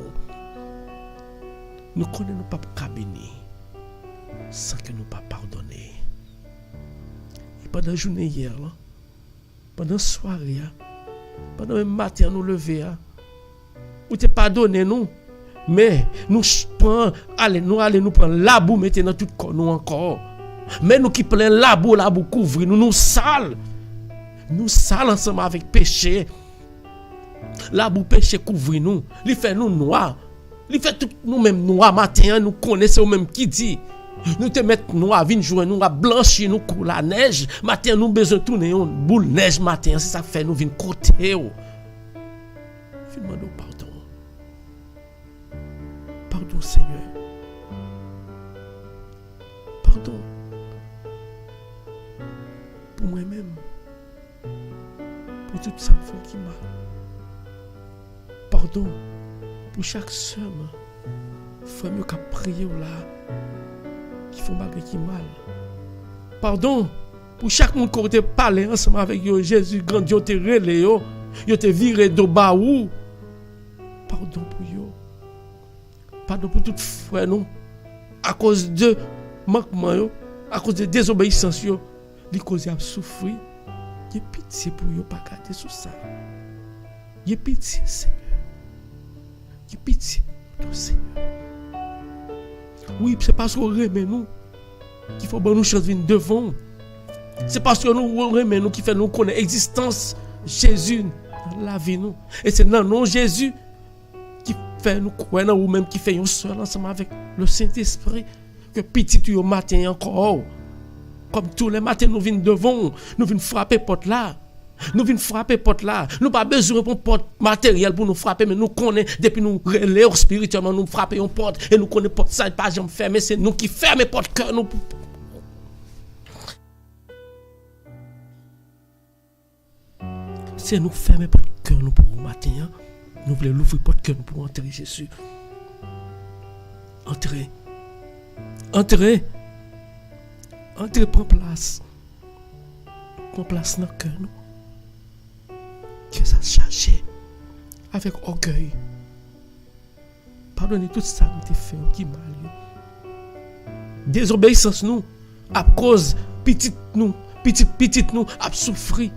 nous connaissons pas qu'à bénir sans que nous pas pardonner. Et pendant la journée hier, là, pendant la soirée, pendant le matin nous lever, ou te pardonner nous. Mais nous allons prendre la boue, mettez dans tout corps nous encore. Mais nous qui prenons la boue couvrir, nous sales. Nous sales ensemble avec péché. La boue péché couvrir nous. Il fait nous noirs. Il fait tout nous-mêmes noirs. Matin, nous connaissons même qui dit. Nous te mettons noirs, venir jouer, nous blanchir, nous couvrir la neige. Matin, nous besoin de tourner une boule neige matin. C'est ça fait nous venir côté. Venez demander pardon. Pardon, Seigneur. Pardon. Pour moi-même. Pour tout ça qui m'a. Pardon. Pour chaque soeur. Frère, qui a prié là. Qui font malgré qui mal. Pardon. Pour chaque monde qui a parlé ensemble avec yo, Jésus, grand Dieu, te relé yo. Yo te viré de baou. Pardon pour yo. Pardon pour tout frère nous. À cause de manquement, à cause de désobéissance, les causes a souffrir. Il y a pitié pour eux, pas garder sur ça. Il y a pitié, Seigneur. Il y a pitié, pour Seigneur. Oui, c'est parce qu'on remet nous qu'il faut que nous changions devant. C'est parce que nous remet nous qui fait nous connaître l'existence Jésus dans la vie nous. Et c'est dans nous Jésus qui fait nous croire ou même qui fait un seul ensemble avec le Saint-Esprit que petit au matin encore. Comme tous les matins nous venons devant, nous venons frapper porte là. Nous venons frapper porte là. Nous pas besoin de porte matériel pour nous frapper, mais nous connaissons depuis nous relèvons spirituellement, nous frapper une porte et nous connaissons porte ça pas jamais fermer, c'est nous qui fermons porte cœur nous. C'est nous fermer porte cœur nous pour le matin. Nous voulons l'ouvrir porte cœur nous pour entrer Jésus. Entrez. Entrez. Entrez, prends place. Prends place dans le cœur nous. Que ça chargé avec orgueil. Pardonnez tout ça nous te fait qui mal. Désobéissance nous à cause petite nous a souffri.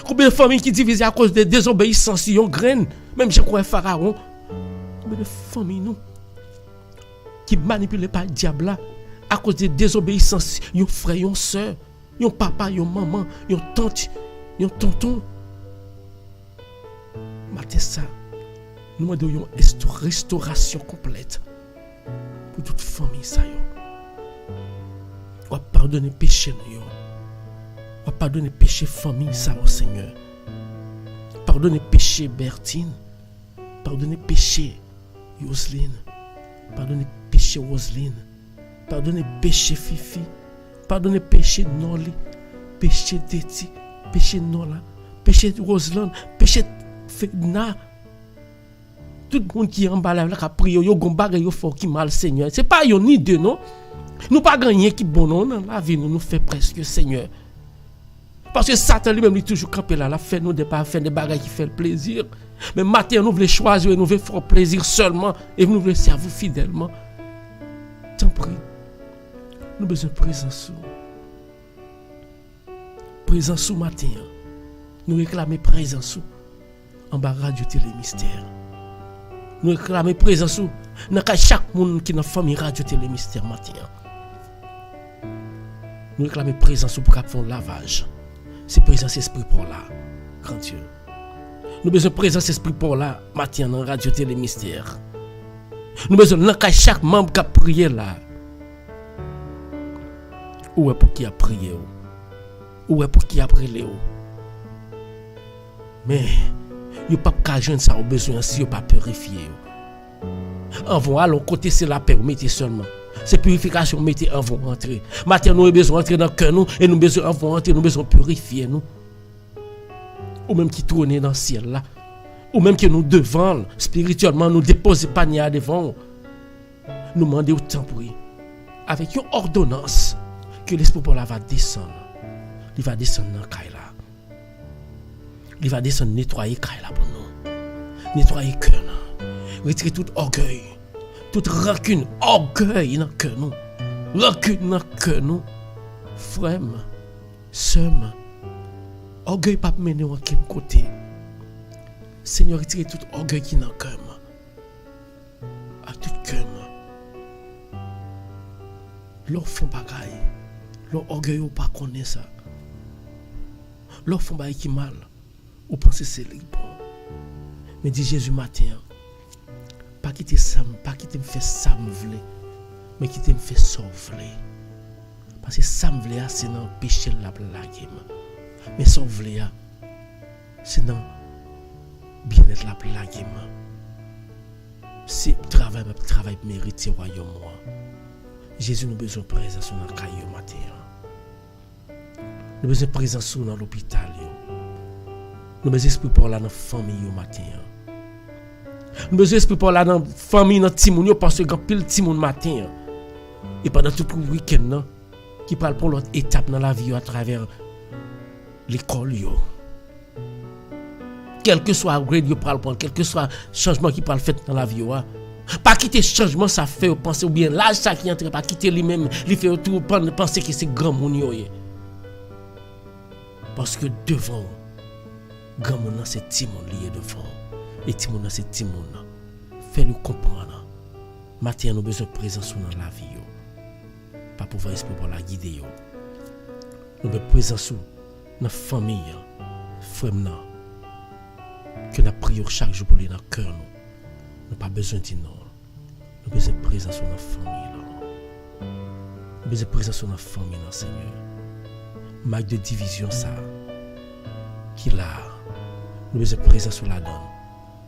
Combien de familles qui divisent à cause de désobéissance, ils ont graine, même je crois Pharaon. Combien de familles nous qui manipulent par le diable là, à cause de désobéissance, ils ont frère, ils ont soeur, ils ont papa, ils ont maman, ils ont tante, ils ont tonton. Matin ça, nous demandons une restauration complète pour toute famille ça. On va pardonner péché nous. On va pardonner péché famille ça au Seigneur. Pardonner péché Bertine. Pardonner péché Yoseline. Pardonner péché Roseline. Pardonner péché Fifi. Pardonner péché Noli. Péché Deti. Péché Nola. Péché Roseland. Péché Fedna. Tout le monde qui est en bas là, qui a prié, yo gombaga yo fort qui mal Seigneur. C'est pas yo ni deux non. Nous pas gagner qui bon non dans la vie nous fait presque Seigneur. Parce que Satan lui-même il toujours campé là, fait nous des bagages qui fait le plaisir. Mais matin nous voulons choisir, nous voulons faire plaisir seulement et nous voulons servir fidèlement. T'en prie. Nous avons besoin de présence. Présence matin. Nous réclamons présence en bas radio télé mystère. Nous réclamons présence dans chaque monde qui est dans la famille radio télé mystère matin. Nous réclamons présence pour faire un lavage. C'est présence esprit pour là, grand Dieu. Nous avons besoin de présence esprit pour là, matin dans radio télé mystère. Nous avons besoin de chaque membre qui a prié là. Où est pour qui a prié? Où est pour qui a prié? Mais, il n'y a pas de jeune ça au besoin si il n'y a pas purifié. Envoi à l'autre côté, c'est la permettez seulement. C'est purification, mettez en vont entrer. Maintenant, nous avons besoin d'entrer dans le cœur nous et nous avons besoin d'entrer, nous avons besoin de purifier nous. Ou même qui tourne dans le ciel là. ou même que nous devons spirituellement nous déposer panier devant, nous demander autant pour lui, avec une ordonnance que l'esprit pour la va descendre. Il va descendre dans Kaila. Il va descendre nettoyer Kaila pour nous. Nettoyer cœur. Retirer tout orgueil, toute rancune, orgueil dans cœur nous. Rancune dans cœur nous. Frère, sœur, orgueil pas mener à quel côté. Seigneur, retirez tout orgueil qui est dans le cœur. À tout cœur. L'or font bagaille. L'or orgueil ou pas connaît ça. L'or font bagaille qui mal. Ou pensez c'est le bon. Mais dit Jésus matin, pas quitter ça, pas quitter me faire ça me vle, mais quitter me faire sauver. Parce que ça me vle c'est dans péché la blague. Mais sauver c'est dans bien-être la blague. C'est travail mérité royaume moi. Jésus nous besoin de présence dans le caillou matin. Nous besoin de présence dans l'hôpital. Nous besoin d'esprit pour la dans famille au matin. Nous besoin d'esprit pour la dans famille dans Timoun parce que grand pile Timoun matin. Et pendant tout le week-end qui parle pour l'autre étape dans la vie à travers l'école yo. Quel que soit grade yo parle pour quel que soit changement qui parle fait dans la vie yo. Pas quitter changement ça fait penser ou bien l'âge ça qui entre pas quitter lui-même, lui fait tout penser que c'est grand moun yo. Parce que devant grand moun c'est Timon lié devant et Timon c'est Timon. Fais-le comprendre. Matin nous besoin de présence dans la vie yo. Pas pouvoir esprit pour la guider yo. Nous besoin de présence dans la famille, frère nan. Que nous prions chaque jour pour les dans le cœur nous. Nous pas besoin de non. Nous besoin de présence dans la famille là. Nous besoin de présence dans la famille là, Seigneur. Marque de division ça qui là. Nous besoin de présence sur la donne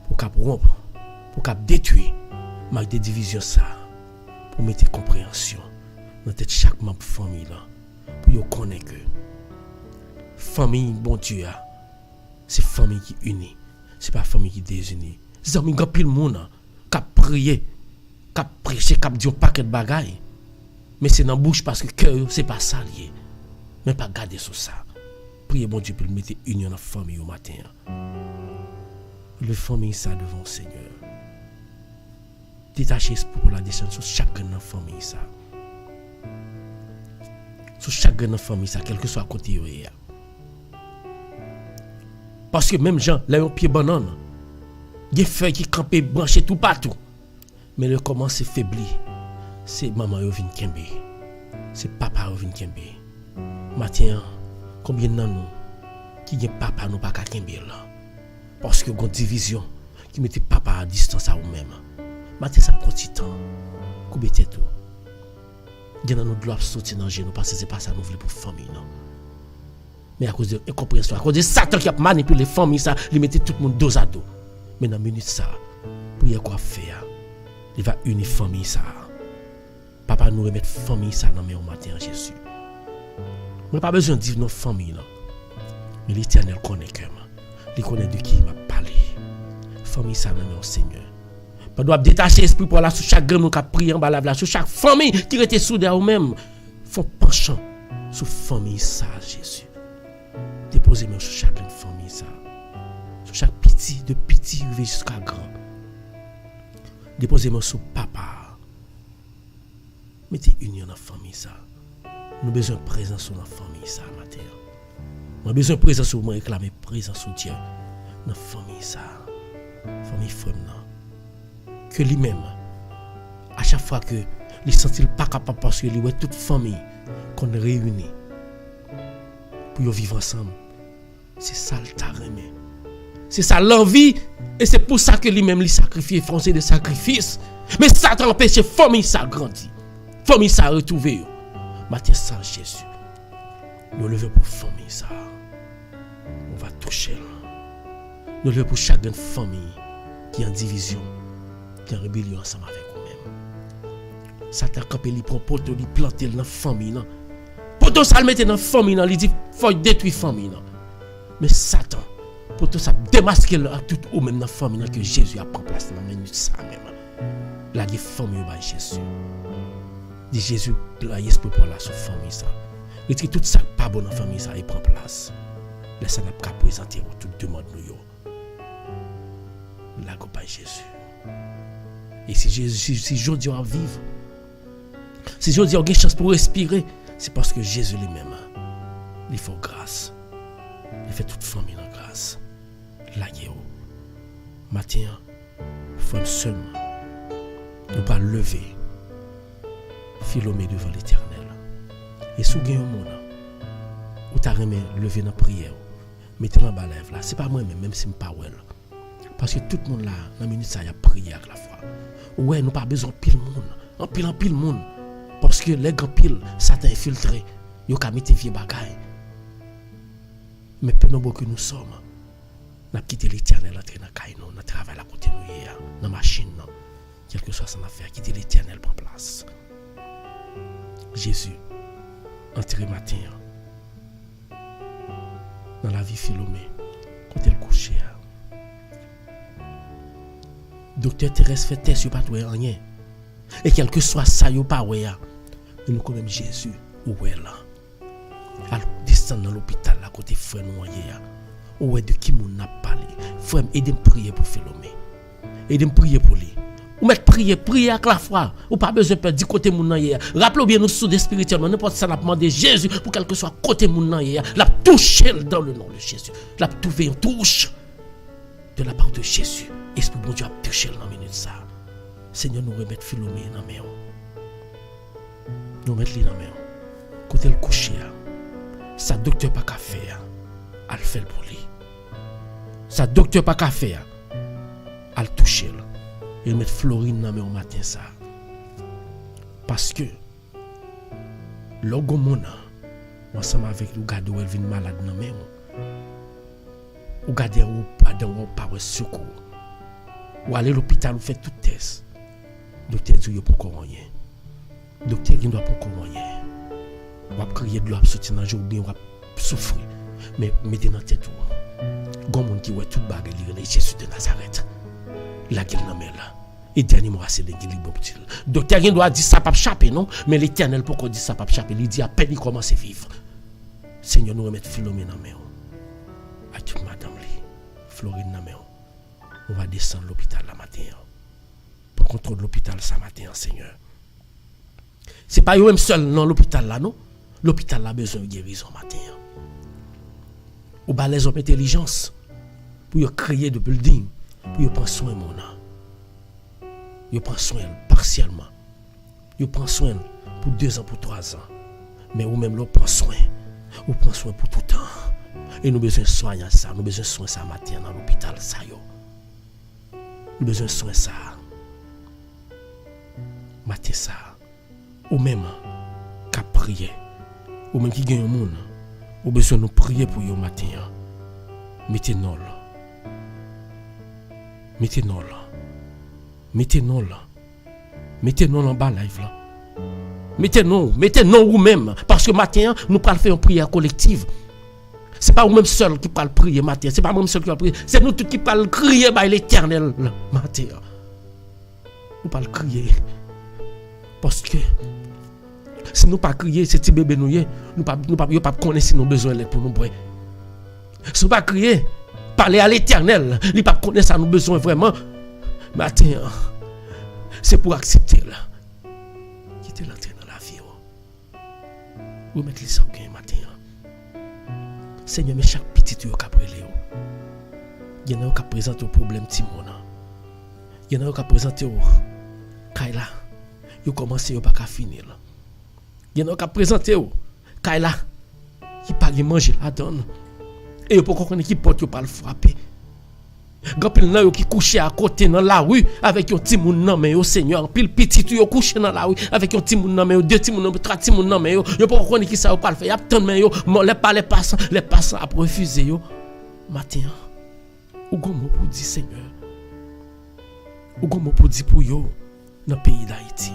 pour cap rompre, pour cap détruire marque de division ça pour mettre compréhension dans tête chaque membre de famille là pour yo connaître que famille bon Dieu c'est famille qui unie, c'est pas famille qui désunie. Zami grand pile monde cap prier, cap prêcher, cap dire un paquet de bagaille. Mais c'est dans bouche parce que cœur c'est pas ça lié. Mais pas garder sur ça. Priez bon Dieu pour mettre union dans la famille au matin. Le famille ça devant le Seigneur. Détachez pour la descendre sur chacun dans la famille ça. Sur chacun dans la famille ça, quel que soit à côté yo. Parce que même gens, là un pied banane. Des feuilles qui campent branchées tout partout. Mais le comment c'est faibli. C'est maman qui vient kembe. C'est papa qui vient kembe. Matin, combien de nous qui gen papa nous pas ka kembe là. Parce que gon division qui mette papa à distance à vous-même. Matin ça prend du temps. Combien de temps. Gen nous doit sortir dans genou parce que c'est pas ça nous voulons pour famille non. Mais à cause de incompréhension, à cause de Satan qui a manipulé les familles ça, il mettait tout le monde dos à dos. Mais dans minute ça, pour y quoi faire, il va unir famille ça. Papa nous remettre famille ça dans au matin Jésus. On n'a pas besoin de dire nos familles là. Mais l'Éternel connaît que il connaît de qui il m'a parlé. Famille ça dans au Seigneur. Pas doit détacher l'esprit pour là sur chaque grand nous qui prie en bas là sur chaque famille qui était soudée ou même font penchant sur famille ça Jésus. Déposez-moi sur chaque famille ça. Sur chaque petit, de petit jusqu'à grand. Déposez-moi sur papa. Mettez union dans la famille ça. Nous avons besoin de présence sur la famille ça, matin. Nous avons besoin de présence sur moi, réclamer présence sur Dieu. Dans la famille ça. Famille frère. Que lui-même, à chaque fois que il sentit pas capable parce que lui ouais toute famille qu'on réunit pour vivre ensemble. C'est ça le taremé. C'est ça l'envie et c'est pour ça que lui-même il sacrifie français de sacrifice. Mais ça t'empêche famille ça grandir. Famille ça retrouver. Matin sans Jésus. Nous levons pour famille ça. On va toucher. Nous levons pour chaque famille qui est en division, qui est en rébellion ensemble avec nous-mêmes. Satan quand il prend poteau, il plante dans la famille. Poteau ça le mettait dans la famille, il dit faut détruire la famille. Mais Satan, pour tout ça démasquer à tout ou même dans la famille que Jésus a pris place dans minute ça même. La famille ba Jésus. Dit Jésus la esprit pour la sous famille ça. Et que tout ça pas bon dans famille ça il prend place. Laisse ça n'a pas présenter tout demande nous yo. La pas Jésus. Et si Jésus si Jodi a vivre. Si Jodi a une chance pour respirer, c'est parce que Jésus lui-même il faut grâce. Il fait toute famille en grâce. La guéo. Matin, frère seul, nous pas lever, Philomé devant l'Éternel. Et si vous avez un monde, ou tu as levé dans la prière, mettez-le en bas lèvre là. Ce n'est pas moi-même, même si je ne suis pas well. Parce que tout le monde là, dans la minute, ça y a prié à la fois. Ouais, nous pas besoin de pile monde. En pile monde. Parce que les grands piles, ça t'a infiltré. Ils ont mis tes vieux bagailles. Mais peu nombreux que nous sommes, nous avons quitté l'Éternel entrer dans la nous, nous travaillons à côté de nous, dans la machine, quel que soit son affaire, quitter l'Éternel pour place. Jésus, entré matin, dans la vie Philomé, quand elle couchait. Docteur Thérèse fait test, il n'y a pas de rien. Et quel que soit ça, il n'y a pas de rien. Mais nous connaissons Jésus, où est là. À descendre dans l'hôpital, à côté frère nous, où est de qui nous n'a parlé. Frère, aidez-moi à prier pour Philomé. Aidez-moi à prier pour lui. Ou mettre prier à la fois. Ou pas besoin de dire côté mon nan. Rappelez bien nous sous spirituellement. N'importe ça n'a demandé Jésus pour quel que soit côté mon nan. La toucher dans le nom de Jésus. La trouver une touche de la part de Jésus. Esprit bon Dieu a touché dans la minute ça. Seigneur, nous remettre Philomé dans la main. Nous mettre lui dans la main. Côté le coucher. Sa docteur pas qu'à faire. Elle fait pour lui. Sa docteur pas qu'à faire. Elle toucher. Et mettre Florine dans au matin ça. Parce que l'ogomona ensemble avec nous garder elle vient malade dans même. Ou garder ou pas dans pas secours. Ou aller à l'hôpital ou faire tout test. Docteur dit pour qu'on rien. Docteur qui doit pour qu'on rien. On va crier de l'eau sortir dans jour bien on va souffrir. Mais mettez dans tête tout. Gon monde qui ouais toute bagarre li Jésus de Nazareth. La gueule nan là. Et dernier mois c'est l'équilibre petit. Docteur rien doit dire ça pas chaper non, mais l'Éternel pourquoi dit ça pas chaper, il dit à peine il commence à vivre. Seigneur nous remettre Philomé dans main. À toute madame li, Florine dans main. On va descendre l'hôpital la matin. Pour contrôler l'hôpital ça matin Seigneur. C'est pas eux même seul dans l'hôpital là non. L'hôpital a besoin de guérison matin. Ou ba les hommes intelligence pour créer de building, pour prendre soin mon âme. Yo prend soin partiellement. Yo prend soin pour 2 ans, pour 3 ans. Mais ou même l'on prend soin. Ou prend soin pour tout temps. Et nous besoin soigner ça. Nous besoin soin ça matin dans l'hôpital ça yo. Nous besoin soin ça. Matin ça. Ou même qu'à prier. Ou même qui gagne un monde. Ou besoin nous prier pour yo matin. Mettez-nous là. Mettez-nous là. Mettez-nous là. Mettez-nous en bas live là. Mettez-nous vous-même. Parce que matin, nous parlons faire une prière collective. Ce n'est pas vous-même seul qui parle prier matin. Ce n'est pas vous-même seul qui parle prier. C'est nous tous qui parlons crier par l'Éternel matin. Nous parlons crier. Parce que si nous ne pas crier, c'est petit bébé nous ne pas connaître si nous avons besoin d'aide pour nous boire. Si nous ne pas crier, parler à l'Éternel, il ne pas connaître ça nous besoin vraiment. Matin, c'est pour accepter là. Quitter l'entrée dans la vie. Vous mettez ça au matin. Seigneur, mais chaque petit qui a brûlé. Il y en a qui présentent un problème Timona. Il y en a qui présentent Kaila. Ils commencent à pas finir. Il y en a qui présentent Kaila. Qui pas manger la donne. Et vous pouvez connaître qui porte pas le frapper. Gapil nan yo qui couché à côté dans la rue avec un petit moun nan mais au Seigneur pile petit yo couché dans la rue avec un petit moun nan mais 2 petit moun nan 3 petit moun nan mais yo pas connait qui ça yo pas le faire y a tant mais yo les passants a refusé yo matin ou gon mot pour dire Seigneur ou gon mot pour dire pour yo dans pays d'Haïti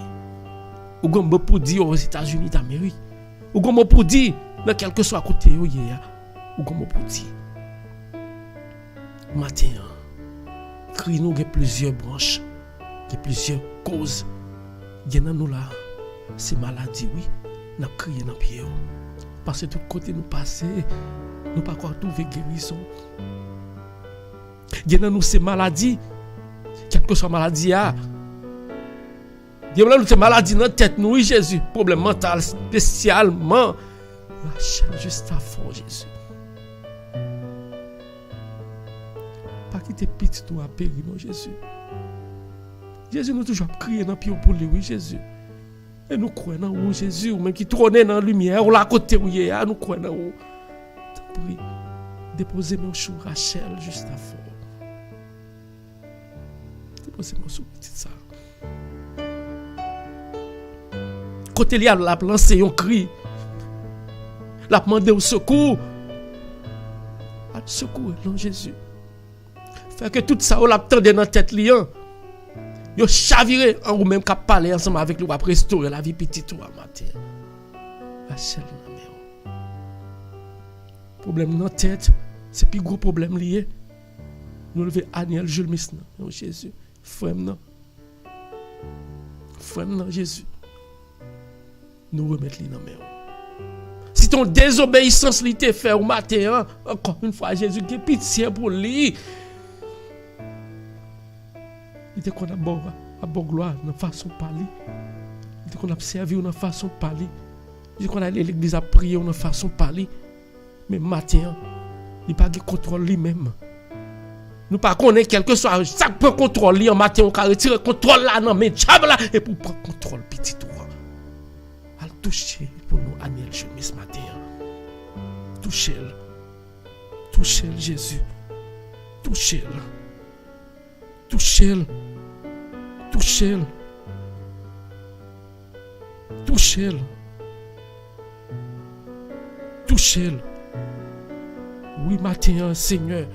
ou gon mot pour dire aux États-Unis d'Amérique ou gon mot pour dire dans quel que soit côté yo ou gon mot pour dire Matin, cri nous, il y a plusieurs branches, il y a plusieurs causes. Il y a nous là, c'est maladie, oui, nous avons crié dans le pied. Parce que de tout côté nous passons, nous ne pouvons pas trouver guérison. Il y a nous ces maladies, quelle que soit la maladie, il y a nous ces maladies dans la tête, nous, oui, Jésus, problème mental, spécialement. Rachel, juste à fond, Jésus. Pas quitter petit tout à périr, non, Jésus. Jésus nous toujours crié dans le pied pour lui, oui, Jésus. Et nous croyons dans vous, Jésus, ou même qui trône dans la lumière, ou là à côté où il est, nous croyons dans vous. T'en prie, déposez-moi sur Rachel, juste à fond. Déposez-moi sur petite ça. Côté lié, la lancé un cri. La demandé au secours. Al secours, non, Jésus. Fait que tout ça, on l'a tendu dans la tête liant. Yo chaviré en ou même qu'à parler ensemble avec lui pour restaurer la vie petite ou à matin. Rachel, non, problème dans la tête, c'est plus gros problème lié. Nous lever Aniel Jules Misna, non, Jésus. Frère, non. Frère, non, Jésus. Nous remettre lui dans main. Si ton désobéissance lui te fait au matin, encore une fois, Jésus, qui pitié pour lui. Il dit qu'on a bon gloire dans façon de parler. Il dit qu'on a servi dans façon de parler. Il dit qu'on a allé à l'église à prier dans façon de parler. Mais matin, il n'a pas de contrôle lui-même. Nous pas connaître quelque soit ça prend contrôle lui en matin on va retirer contrôle là non mais là et pour prendre contrôle petit tout. Al toucher pour nous Aniel Chemise ce matin. Touchez-le. Touchez-le Jésus. Touchez-le. Touchez-le. Touchez-le. Touchez-le. Touchez-le. Oui, matin, Seigneur,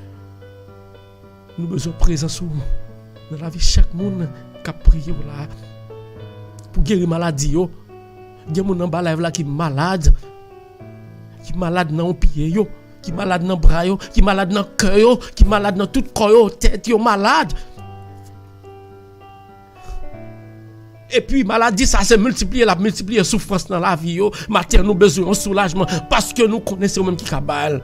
nous avons besoin de présence dans la vie de chaque monde qui a prié là pour guérir maladie. Il y a des gens dans la live qui sont malades, dans le pied, qui sont malades dans le bras, qui sont malades dans le cœur, qui sont malades dans tout le corps, tête, qui sont malades. Et puis, maladie, ça s'est multiplié, la multiplié souffrance dans la vie. Matin, nous avons besoin de soulagement parce que nous connaissons même qui cabal.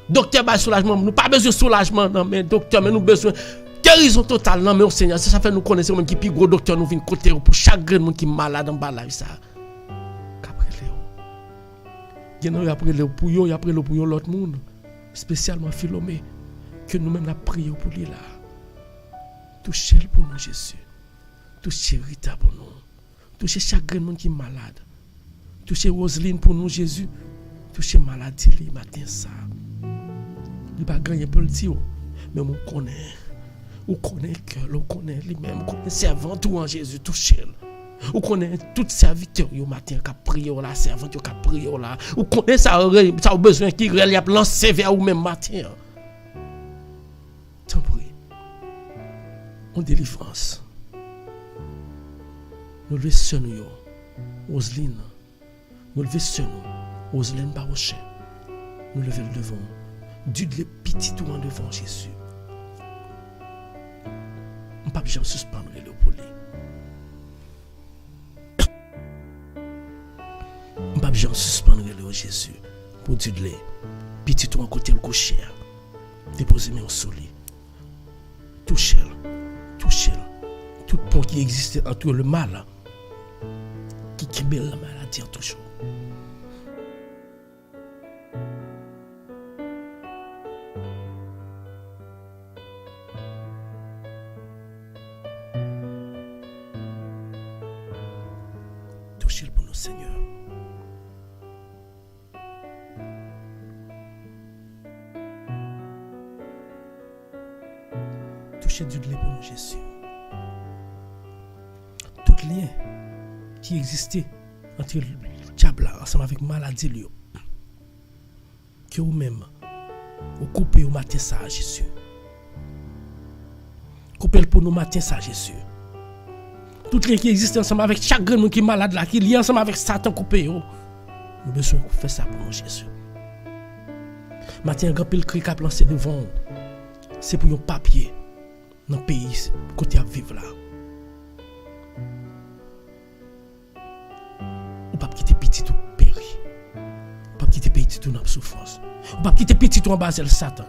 Docteur, bah, soulagement, nous pas besoin de soulagement, non, mais docteur, mais nous besoin de guérison totale, non, mais au Seigneur, ça fait nous connaissons même qui plus gros docteur nous vient côté pour chaque grain qui est malade en bas là, ça. Qu'après Léo. Il y a après Léo pour eux, après Léo pour l'autre monde, spécialement Philomé, que nous-mêmes la prions pour lui là. Touchez-le pour nous, Jésus. Touchez Rita pour nous. Touchez chaque grain qui est malade. Touchez Roseline pour nous, Jésus. Touchez maladie, les matin ça. Il ne va pas gagner pour le dire, mais on connaît. On connaît le cœur, on connaît lui-même, on connaît servant tout en Jésus, touché. On connaît tout serviteur au matin qui a prié là, servant qui a prié là. On connaît ça a besoin qui a lancé vers vous même matin. T'en prie. En délivrance. Nous levons ce nous, Roseline. Nous levons ce nous, Roseline Barochet. Nous levons le devant. Du les petits tout en devant Jésus. On ne peut pas jamais suspendre le pour lui. On ne peut pas jamais suspendre le Jésus. Pour du les petits tout en côté le coucher. Déposez-moi sur lui. Touchez-le. Touchez-le. Tout pont qui existe entre le mal qui met la maladie en toujours. Touchez-le pour nous, Seigneur. Touchez du lait pour nous, Jésus. Tout lien qui existait entre le diable ensemble avec maladie, que vous-même, vous coupez au matin ça, Jésus. Coupez pour nous matin ça, Jésus. Tout lien qui existe ensemble avec chaque grain qui est malade là, qui est lié ensemble avec Satan, coupez. Nous avons besoin de faire ça pour nous, Jésus. Matin, un grand pile cri qui a lancé devant. c'est pour un papier dans le pays côté à vivre là. Ou pas quitter petit tout péri. Ou pas quitter petit tout dans la souffrance. Ou pas quitter petit tout en bas de Satan.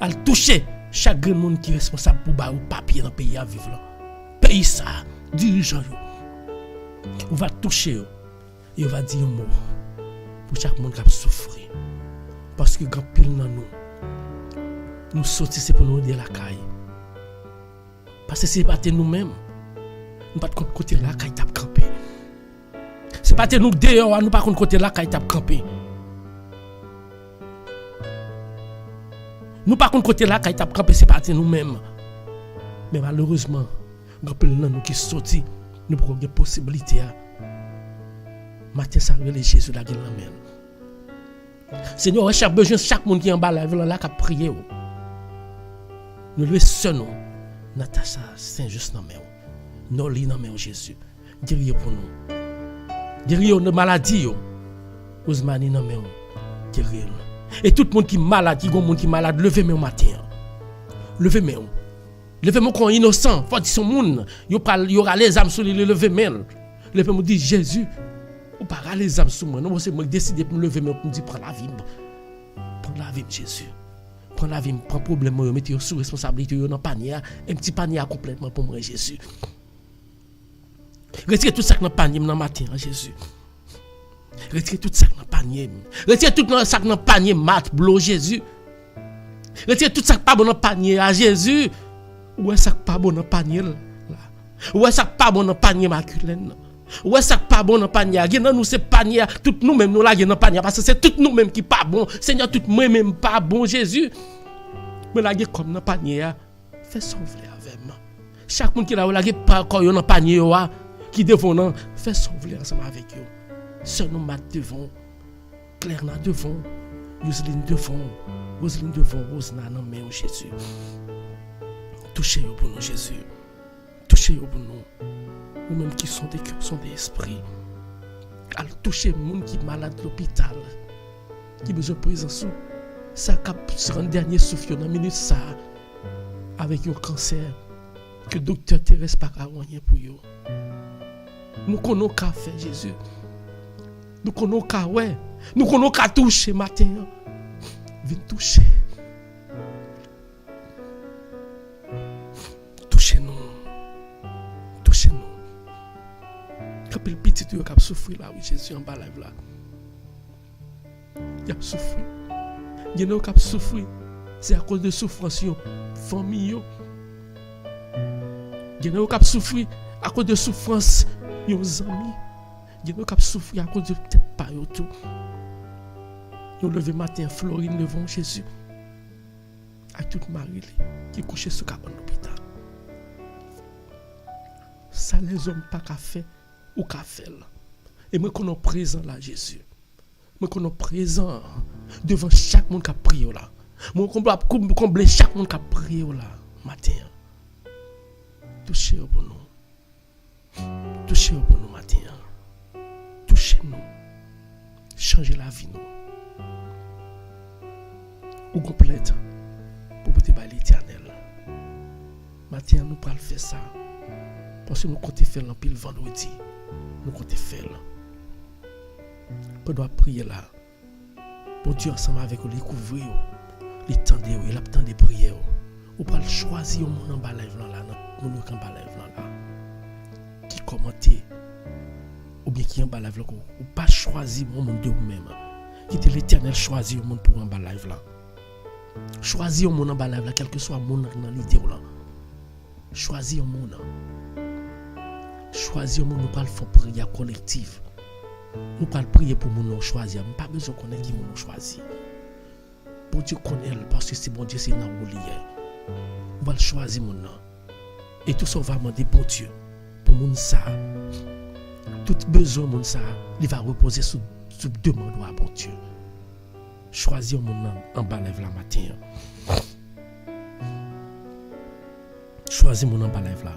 Al toucher chaque grand monde qui est responsable pour ba ou papier dans le pays à vivre là. Pays ça, dirigeant yo. On va toucher yo. Et on va dire un mot pour chaque monde qui a souffert. Parce que grand pile dans nous sortissons pour nous aider la caille. Parce que c'est pas nous-mêmes. Nous pas de côté la caille t'a campé. C'est pas nous dehors, nous pas de côté la caille t'a campé. Nous pas de côté la caille t'a campé, c'est pas nous-mêmes. Mais malheureusement, grand pile dans nous qui sorti, nous avons des possibilités à matin ça les Jésus la gueule la main. Seigneur, chaque besoin chaque monde qui est en bas là qui a prié. Nous le sonnons. Natacha Saint-Just dans main. Noli dans main Jésus. Guérir pour nous. Guérir nos maladies. Ousmane dans main. Guérir. Et tout le monde qui est malade, qui monde qui malade, levez main au matin. Levez main. Levez main quand innocent, faut dire son monde, il y aura les âmes sur les lever main. Levez main dit Jésus. Ou pas les âmes sur moi. Non, c'est moi qui décide pour me lever main pour me dire prends la vie. Prends la vie Jésus. Prends la vie, prends problème, mettez sous responsabilité dans panier, un petit panier complètement pour moi Jésus. Retirez tout ça dans panier dans matin Jésus. Retirez tout ça dans panier. Retirez tout ça dans panier mat bleu Jésus. Retirez tout ça pas bon dans panier à Jésus. Ou est-ce pas bon dans panier là? Ou est-ce pas bon dans panier maculène? Ou est-ce pas bon dans panier? Gen nous c'est panier tout nous même nous là dans panier parce que c'est tout nous même qui pas bon. Seigneur tout moi même pas bon Jésus. Mais là comme dans panier fais sauver avec moi. Chaque monde qui là pas encore dans panier qui devant non fais sauver ensemble avec eux. Seul nous mat devant. Claire là devant. Roseline devant. Roseline devant Rosna dans main Jésus. Touchez-vous pour nous Jésus. Touchez-vous pour nous. Ou même qui sont des cœurs, sont des esprits. À toucher les gens qui sont malades à l'hôpital, qui ont besoin de présence. Ça sera un dernier souffle dans la minute ça, avec un cancer, que le docteur ne reste pas à rien pour eux. Nous connaissons qu'à faire Jésus. Nous connaissons qu'à ouais. Nous connaissons qu'à toucher matin. Viens toucher. Touchez-nous. Touchez-nous. Quand le petit qui a souffert là, oui, Jésus en bas là. Il a souffert. Il y a qui a souffert. C'est à cause de souffrance, famille. Il y a qui a souffert à cause de souffrance, amis. Il y a qui a souffert à cause de peut-être pas tout. Nous levé matin, Florine devant Jésus. Avec toute Marie qui couchait sur le l'hôpital. Ça les hommes pas qu'à faire ou qu'à faire. Et moi qu'on est présent là Jésus. Moi qu'on est présent devant chaque monde qui a prié là. Moi qu'on doit combler chaque monde qui a prié là matin. Touchez-vous pour nous. Touchez-vous pour nous matin. Touchez-nous. Changez la vie nous. Ou complète pour porter par l'Éternel. Matin nous pourrons faire ça. Parce que nous comptons faire l'empile vendredi. Nous comptons faire. Nous doit prier là. Pour Dieu ensemble avec vous, découvrir les temps de l'attente de prière. Ou pas choisir mon en bas live là, mon en bas live là. Qui commenter ou bien qui en bas live là ou pas choisir mon monde de vous-même. Qui était l'Éternel choisir mon pour en bas live là. Choisir mon en bas live là, quel que soit mon dans l'idée là. Choisir mon. Choisir mon, nous pas le faire prière collective. Nous pas le prier pour mon choisir. Pas besoin qu'on ait qui mon choisir. Bon Dieu connaît parce que c'est bon Dieu c'est dans où lié. On va le choisir mon nom. Et tout ça va demander bon Dieu pour mon ça. Tout besoin mon ça, il va reposer sous demande à bon Dieu. Choisir mon nom en bas lève la matin. Choisir mon nom en bas lève là.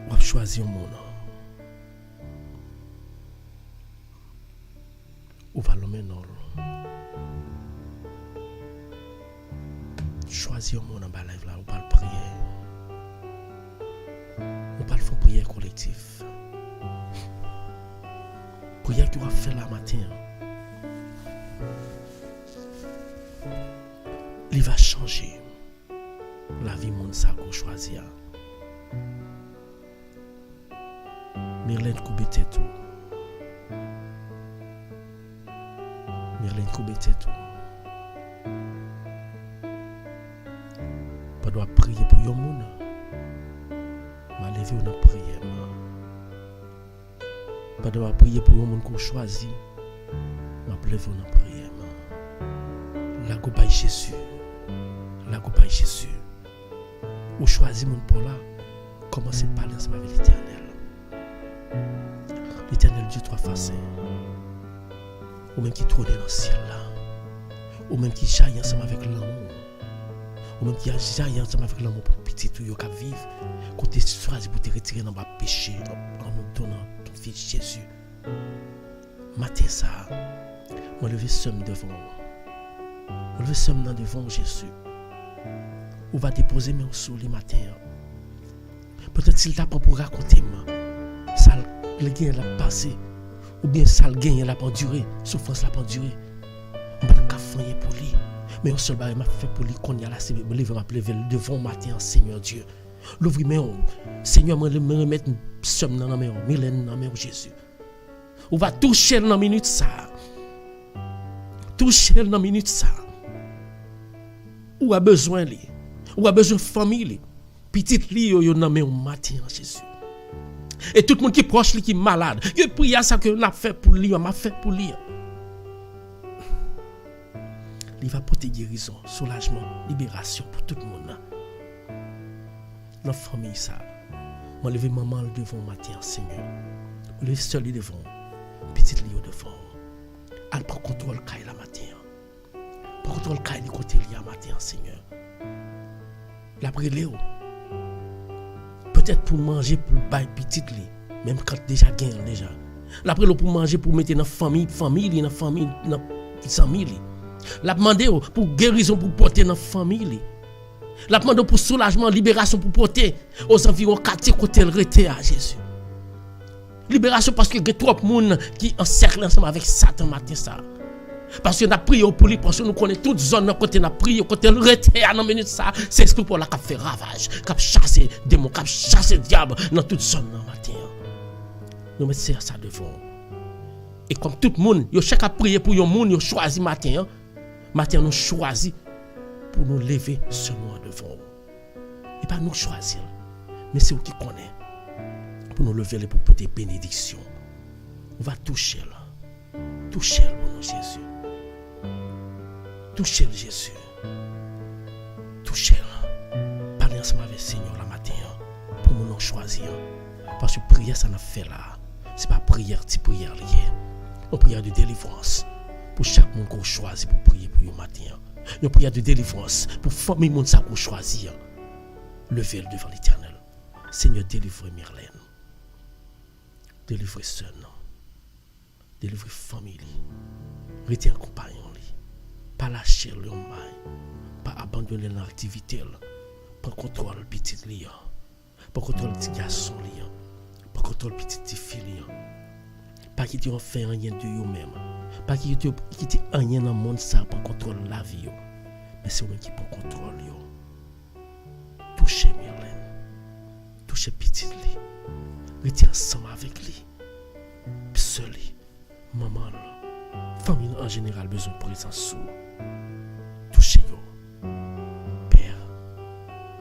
On va choisir mon nom. On va le mener. choisir mon en bas live là, on parle prière. On parle de prière collective. Prière que tu vas faire la matin. Il va changer la vie monde ça qu'on choisit. Myrlène Koubetetou. Myrlène Koubetetou. Pas doit prier pour yon moun. Ma levé on a prié. Pas doit prier pour yon moun qu'on choisit. Ma levé on a prié. La gobaye Jésus. La gobaye Jésus. Ou choisit mon pour là. Commencez par parler ensemble avec l'Éternel. L'Éternel Dieu trois façons. Ou même qui trône dans le ciel là. Ou même qui jaillit ensemble avec l'amour. Ou même qui jaillit ensemble avec l'amour pour petit tout yo qui vivre. Quand tu choisis pour te retirer dans le péché en nous donnant ton fils Jésus. Matin ça. Moi lever somme devant. Moi lever somme devant Jésus. Ou va déposer mes sous les matins. Peut-être s'il t'a pas pour raconter ça le gain l'a passé ou bien ça le gain l'a enduré, souffrance l'a enduré. On va pas faire pour lui. Mais on seul m'a fait pour lui qu'on y a là c'est me lever devant matin Seigneur Dieu. L'ouvrir mes Seigneur me remettre somme dans mes Mylène dans mes Jésus. On va toucher dans minute ça. Toucher dans minute ça. Ou a besoin lui. Ou a besoin de famille. Petite li yo nan men matin en Jésus. Et tout le monde qui est proche li qui est malade, yo prie à ça que on a fait pour lui, on m'a fait pour lui. Il va porter guérison, soulagement, libération pour tout le monde. Dans la famille ça. Moi lever maman devant matin Seigneur. Moi lever seul devant. Petite li yo devant. Elle prend contrôle kay la matin. Prend contrôle kay li côté li a matin Seigneur. La brûler peut-être pour manger pour bailler petite li même quand déjà gain déjà la brûler pour manger pour mettre dans famille dans famille dans famille la demander pour guérison pour porter dans famille la demander pour soulagement libération pour porter aux environs quartier côté le rete à Jésus libération parce que il y a trop de monde qui encercle ensemble avec Satan matin ça. Parce que nous avons prié pour lui, parce que nous connaissons toute zone côté nous prié, côté le reté à 9 minutes ça, c'est esprit pour la qui fait ravage, qui a chassé démon, qui a chassé diable dans toute zone dans matin. Nous mettons ça devant. Et comme tout le monde, yo chaque a prié pour yon monde, yo choisi matin, matin nous choisi pour nous lever seulement devant. Et pas nous choisir, mais c'est vous qui connaît pour nous lever pour porter bénédiction. On va toucher là. Toucher le nom de Jésus. Touchez le Jésus. Touchez-le. Parlez ensemble avec le Seigneur la matin pour nous choisir. Parce que prière, ça n'a fait là. Ce n'est pas prière, c'est prière liée. Une prière de délivrance pour chaque monde qu'on choisit pour prier pour le matin. Une prière de délivrance pour famille monde ça qu'on choisit. Levez-le devant l'Éternel. Seigneur, délivrez Myrlène. Délivrez son. Délivrez famille. Restez en compagnon. Pas lâcher le mail, pas abandonner l'activité, pas contrôler petit lien, pas contrôler petit garçon lien, pas contrôler petite fille, pas quitter en faire rien de vous-même, pas quitter rien dans le monde ça pour contrôler la vie, mais c'est vous qui pour contrôler. Touchez Myrlène, touchez petit lit, restez ensemble avec lui, seul, maman, famille en général besoin de présence sous. Touchez-vous. Père,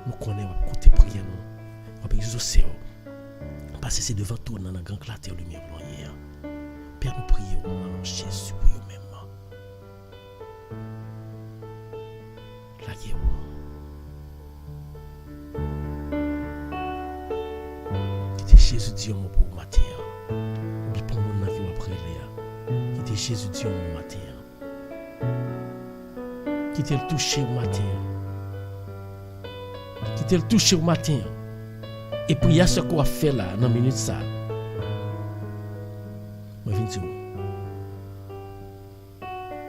nous connaissons côté prière nous. On peut exaucer. Parce que c'est devant tout dans la grande clarté de lumière blanche. Père, nous prions au nom de Jésus pour vous-même. Quittez Jésus Dieu pour vous matin. Oublie pour mon qui va après là. Quittez Jésus Dieu mon matin. Quittez le toucher au matin. Quittez le toucher au matin. Et puis il y a ce qu'on va faire là, dans une minute ça. Moi je viens de dire.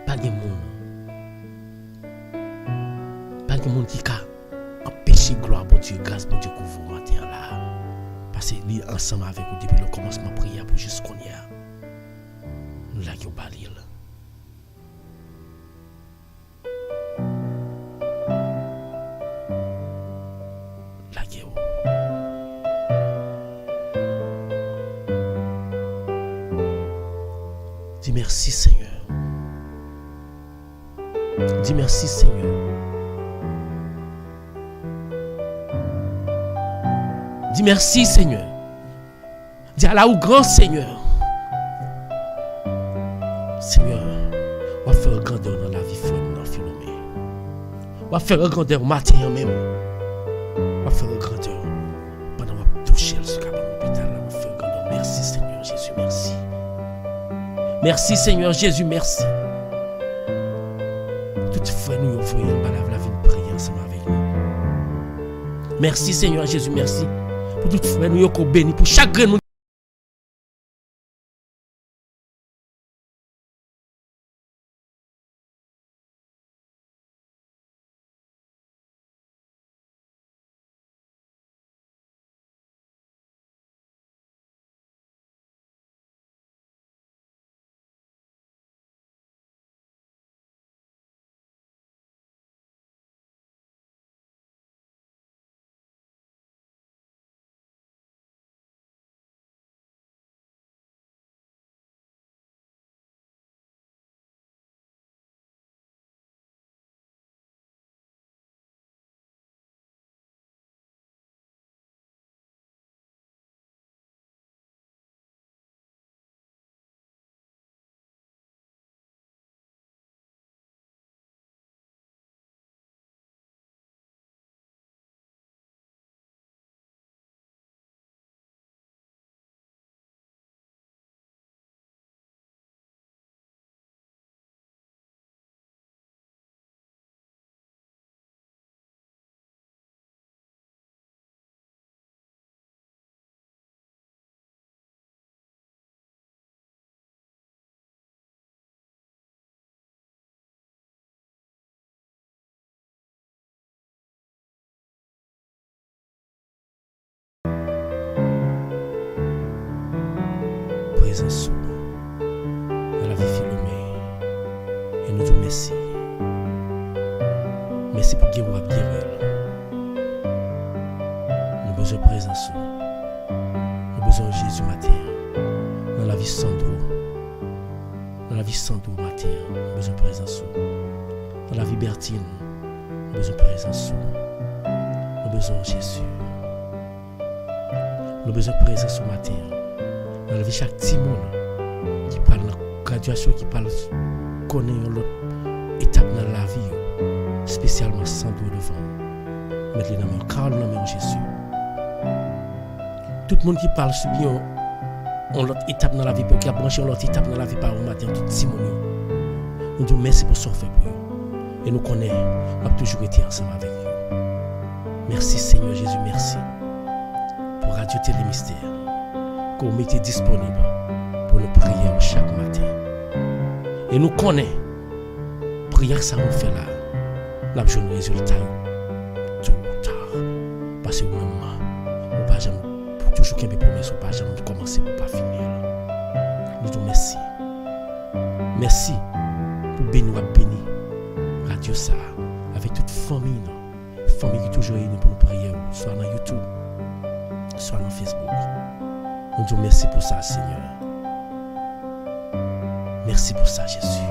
Pas de monde. Pas de aucun monde qui a empêché gloire pour Dieu, grâce pour Dieu couvre matin là. Parce que lui ensemble avec vous depuis le commencement de prière pour jusqu'on y a. Nous l'avons parlé. Dis merci Seigneur. Dis merci Seigneur. Dis merci Seigneur. Dis à la ou grand Seigneur. Seigneur, on va faire grandeur dans la vie frère dans Philomé. On va faire grandeur au matin même. On va faire grandeur pendant qu'on va toucher ce cap à l'hôpital. On va faire grandeur. Merci Seigneur Jésus, merci. Merci Seigneur Jésus, merci. Tout frère nous voyons la vie de prier ensemble avec nous. Merci Seigneur Jésus, merci. Pour tout frère nous qui béni pour chaque grain nous. Présence dans la vie Philomé. Et nous te merci. Merci pour guérir ou guérir. Nous avons besoin de présence. Nous avons besoin de Jésus matin. Dans la vie Sandro. Dans la vie Sandro matin. Nous avons besoin de présence. Dans la vie Bertine. Nous avons besoin de présence. Nous avons besoin de Jésus. Nous avons besoin de présence au matin. Dans la vie chaque petit monde qui parle de la graduation, qui parle connaître l'autre étape dans la vie, spécialement sans doute devant. Mettre les noms en Carl, dans le Jésus. Tout le monde qui parle subit l'autre étape dans la vie, pour qu'il a branché l'autre étape dans la vie par un matin, tout petit monde. Nous disons merci pour ce fait pour eux. Et nous connaissons, nous avons toujours été ensemble avec eux. Merci Seigneur Jésus, merci pour Radio Télé Mystère. Qu'on mette disponible pour nos prières chaque matin. Et nous connaissons, prière ça nous fait là, nous avons un résultat tout tard. Parce que maman, nous ne pas jamais, pour toujours qu'il y ait des promesses, nous ne pas jamais commencer pour ne pas finir. Nous disons merci. Merci pour bénir Radio ça, avec toute famille qui est toujours réunie pour nous prier, soit dans YouTube, soit dans Facebook. Nous disons merci pour ça, Seigneur. Merci pour ça, Jésus.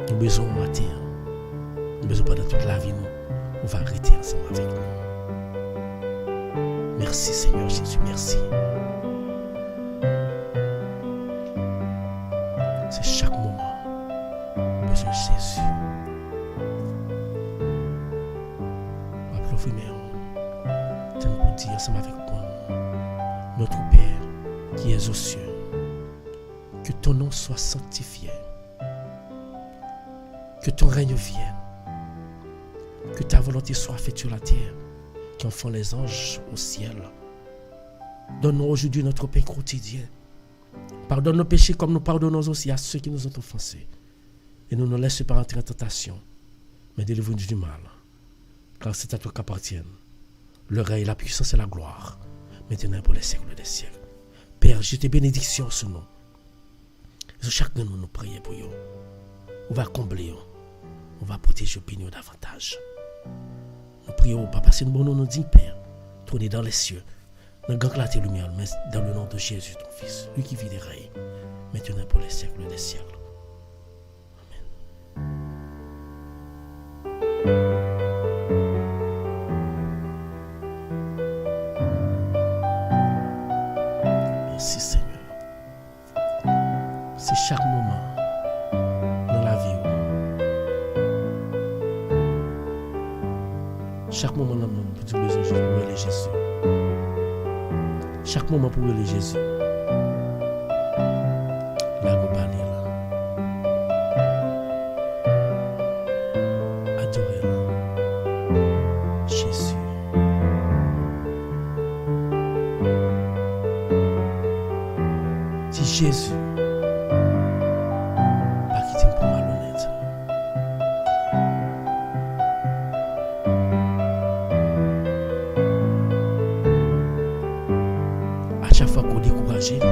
Nous avons besoin au matin. Nous avons besoin pendant toute la vie. On va arrêter ensemble avec nous. Merci, Seigneur Jésus. Merci. C'est chaque moment. Besoin de Jésus. On va pleurer, mais on va dire ensemble avec moi. Notre Père qui es aux cieux, que ton nom soit sanctifié, que ton règne vienne, que ta volonté soit faite sur la terre, qu'en font les anges au ciel. Donne-nous aujourd'hui notre pain quotidien. Pardonne nos péchés comme nous pardonnons aussi à ceux qui nous ont offensés. Et ne nous laisse pas entrer en tentation, mais délivre-nous du mal. Car c'est à toi qu'appartiennent le règne, la puissance et la gloire, maintenant et pour les siècles des siècles. Père, je te bénédiction sur nous. Sur chacun de nous prions pour vous. On va combler, on va protéger l'opinion davantage. Nous prions, Papa, c'est nous nous dit, Père, tournez dans les cieux, dans le grand clarté lumière, mais dans le nom de Jésus, ton Fils, lui qui vit des règnes, maintenant pour les siècles des siècles. Merci Seigneur. C'est chaque moment dans la vie. Chaque moment dans le monde, pour besoin de Jésus. Chaque moment pour aller Jésus. Là, vous parlez là. Adorez-le. Jésus. Si Jésus, pas quitter pour malhonnête. À chaque fois qu'on est découragé, on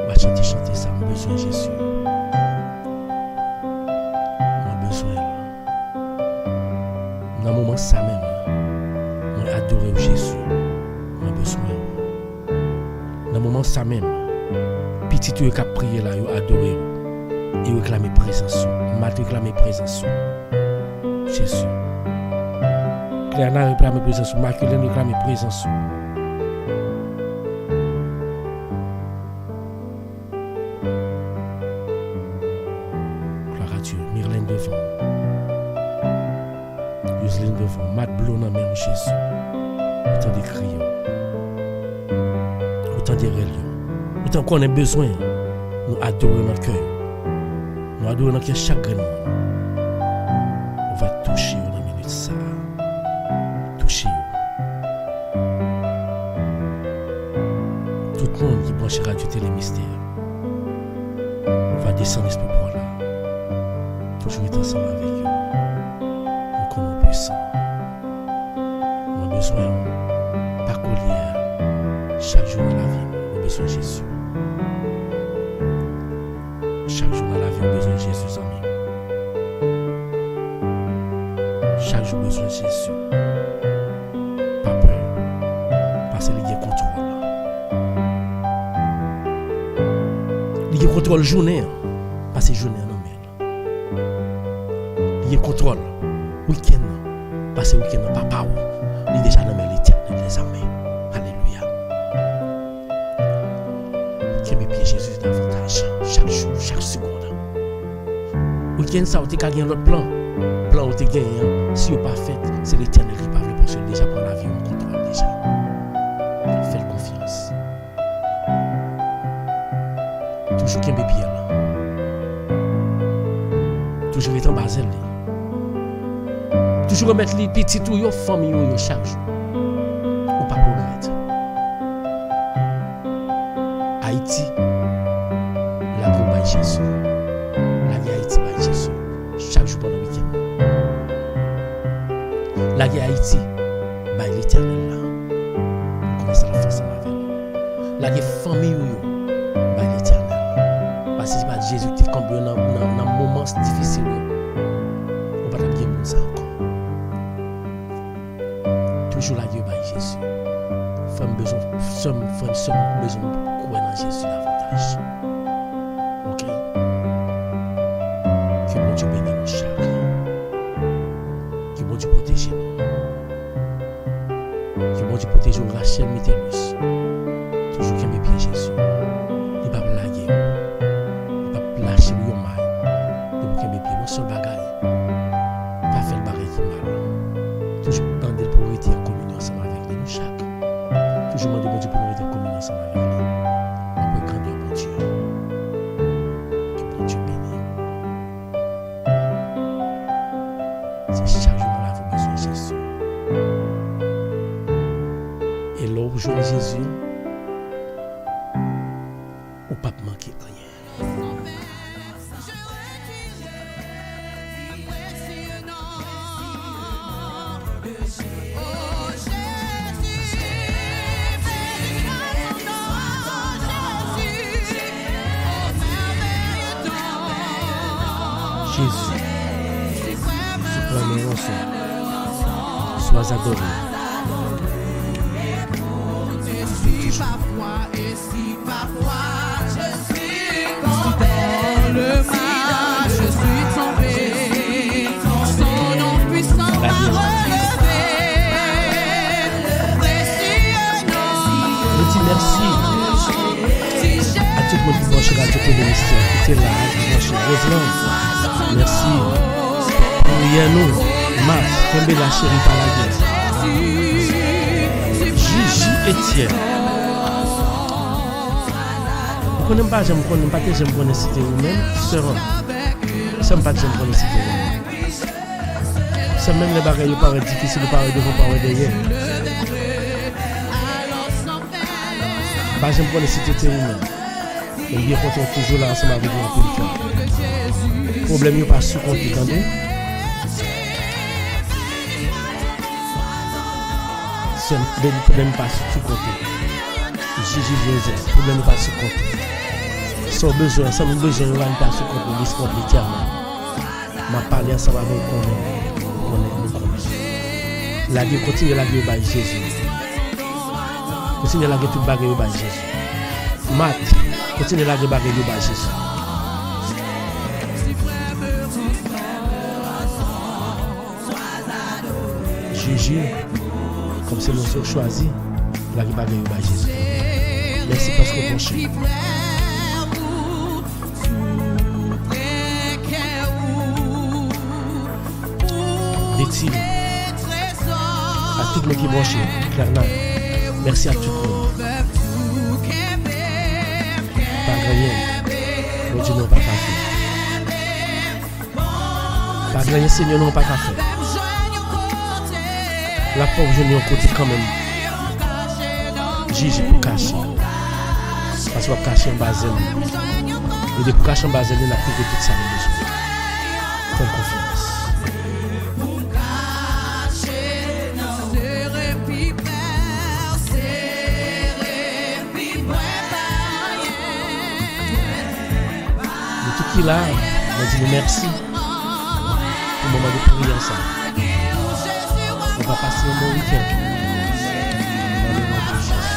va chanter ça. On a besoin de Jésus. On a besoin. Dans le moment ça même, on a adoré Jésus. On a besoin. Dans le moment ça même, petit tu qui a prié là, il a adoré. Il réclame présence. M'a réclamé présence. Jésus. Claire réclame présence. Marculène réclame présence. Myrlène devant, Yuseline devant, Matt Blon dans même Jésus. Autant de cris, autant de religions, autant qu'on a besoin, nous adorer notre cœur, nous adorer notre cœur chaque grain. On va toucher dans la minute ça, toucher. Tout le monde qui branchera du télémystère, on va descendre l'esprit pour là. Toujours être ensemble avec eux. Nous connaissons puissant. On a besoin, pas collière, chaque jour dans la vie, on a besoin de Jésus. Chaque jour dans la vie, on a besoin de Jésus, amis. Chaque jour, on a besoin de Jésus. Pas peur, parce qu'il y a contrôle. Il y a contrôle journée, parce que journée, non. Il contrôle week-end, parce que week-end papa ou il est déjà dans l'éternel des armées. Alléluia. Qui me pied Jésus davantage chaque jour, chaque seconde. Week-end ça, on t'a gagné l'autre plan on t'a gagné. Si on pas fait, c'est l'éternel qui parle parce que déjà prend la vie, on contrôle déjà. Fais confiance. Toujours qui me pied là. Toujours être en basel. Toujours remettre les petits tout yo famille yo chaque jour. Ou pas regretter. Haïti la pour by Jésus. La guerre Haïti by Jésus. Chaque jour pendant le week-end. La guerre Haïti by l'éternel là. On commence à la faire ensemble avec. La guerre famille yo by l'éternel. Parce que c'est pas Jésus qui comme dans moments difficiles. On va pas bien ça encore. Toujours la Dieu par Jésus. Femme besoin de croire dans Jésus davantage. Ok? Que bon Dieu bénisse nous chaque. Que bon Dieu protège nous. Que bon Dieu protège Rachel Métellus. Toujours qu'il me pied Jésus. Il ne va pas blaguer. Il ne va pas lâcher le mal. Il va qu'il me pied. Mon seul bagaille. Pas faire le barré qui mal. Toujours demander pour être en communion ensemble avec nous chaque. Toujours demander pour Dieu pour être en communion ensemble avec lui. On peut grandir mon Dieu. Que bon Dieu bénisse. C'est chaque jour dans la vie besoin de Jésus. Et là où je vois Jésus, on ne peut pas manquer rien. clamons ensemble. Sois adoré. Parfois, et si parfois je suis dans le mal, je suis tombé, son nom puissant m'a relevé. Précieux nom. Je dis merci à tout le monde qui branche Radio Téléministère, qui était là, qui branche Roselain. Merci pour Yannou, Max, Kembe la chérie par la guerre. Gigi Etienne. Je ne connais pas, j'aime citer vous-même, sœur. Ça me pas j'aime connaître citer vous-même. C'est même les bagages qui paraissent difficiles de parler devant, parler derrière. Pas j'aime connaître citer vous-même. Et bien quand on est toujours là ensemble avec vous pour le faire. Le problème n'est pas sous-compté, attendez. C'est un problème pas sous-compté. Gigi Joseph, le problème n'est pas sous-compté. Sans besoin, sans besoin, on va pas se comprendre, c'est compliqué. Ma parler ensemble avec nous. La vie continue la vie par Jésus. Continue la vie tout bagarre par Jésus. Matt, continue la vie bagarre par Jésus. Gigi, comme c'est nous choisi, la vie bagarre par Jésus. Merci parce que vous pensez. Détile à tout le monde qui est branché, clairement. Merci à tout le monde. Pas rien, mais Dieu n'a pas qu'à faire. Pas rien, Seigneur n'a pas qu'à faire. La pauvre je n'ai côté quand même. Jésus pour cacher. Parce qu'on va cacher un bazel. Et de pour cacher un bazel, il a privé toute sa maison. Fais confiance. Qui là, on dit merci au moment de prier ensemble. On va passer un bon week-end. Dans le nom de Jésus.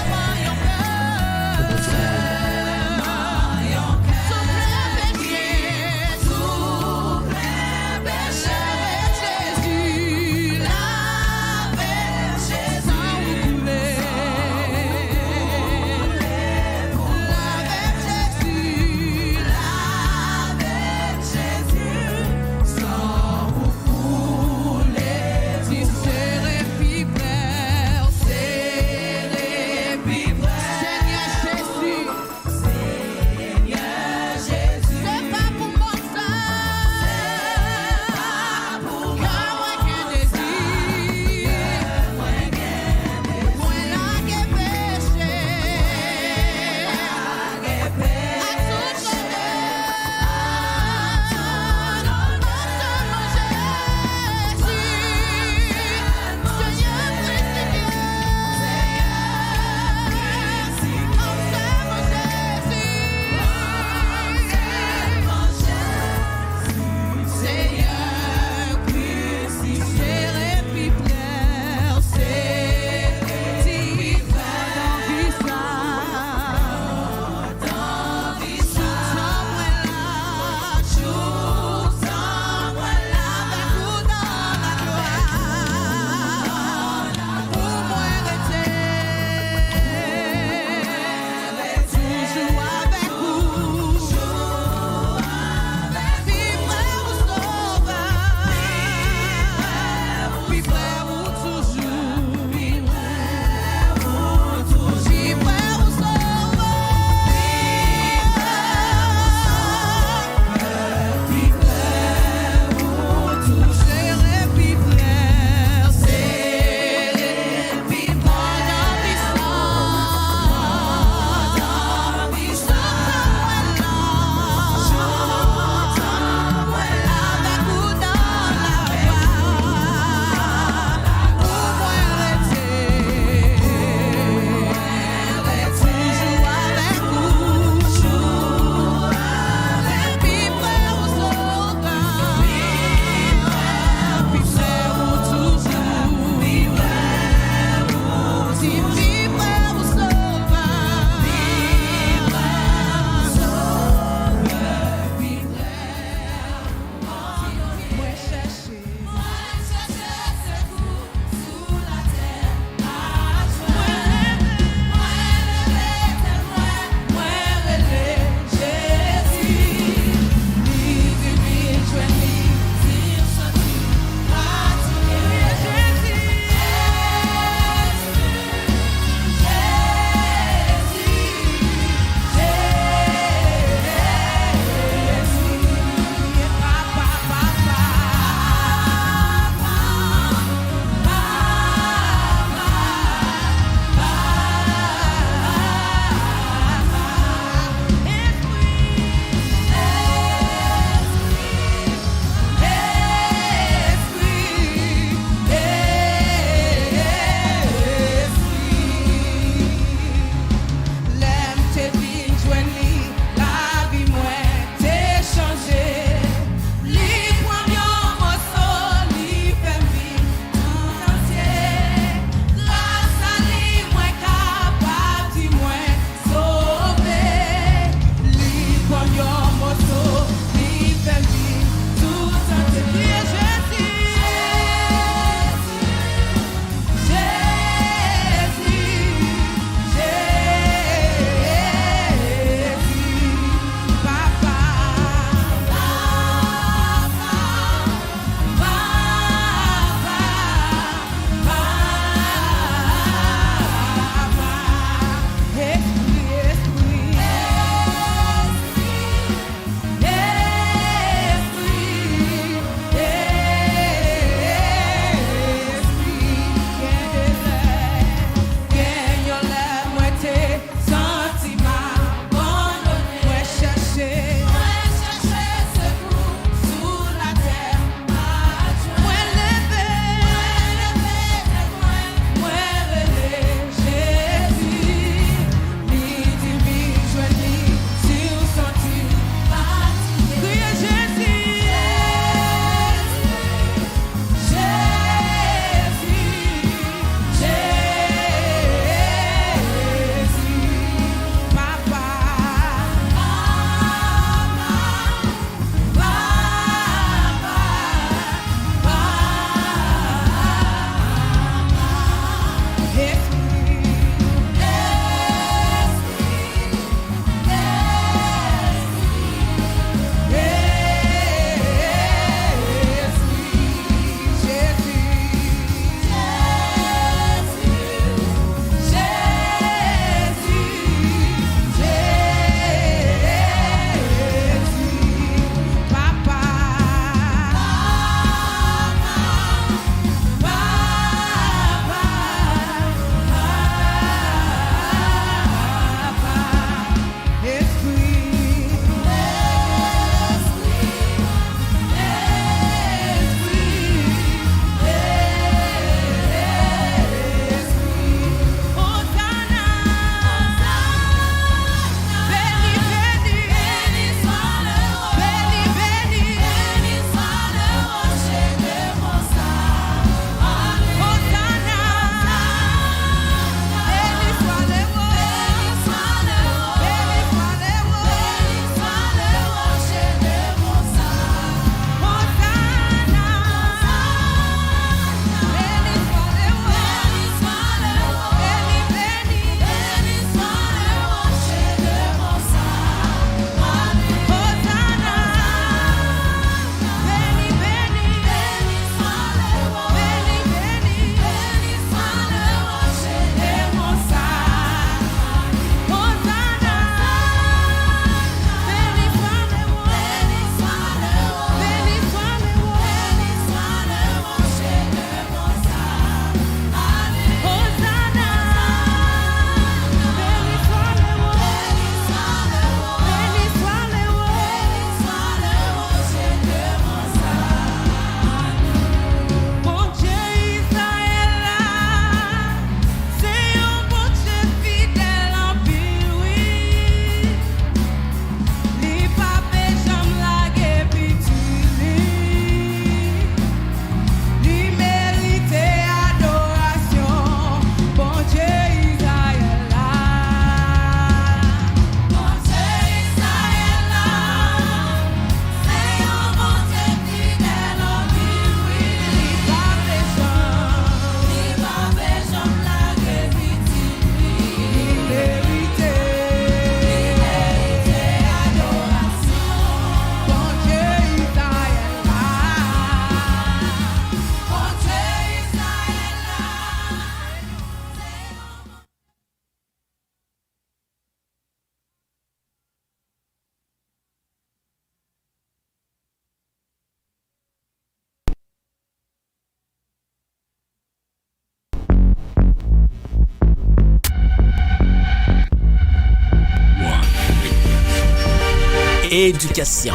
éducation,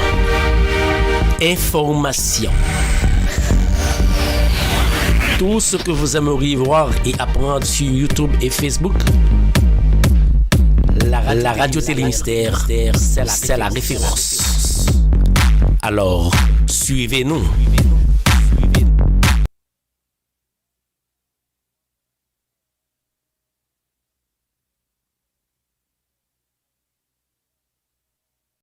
information. Tout ce que vous aimeriez voir et apprendre sur YouTube et Facebook, la radio Télémystère, c'est la référence. Alors, suivez-nous.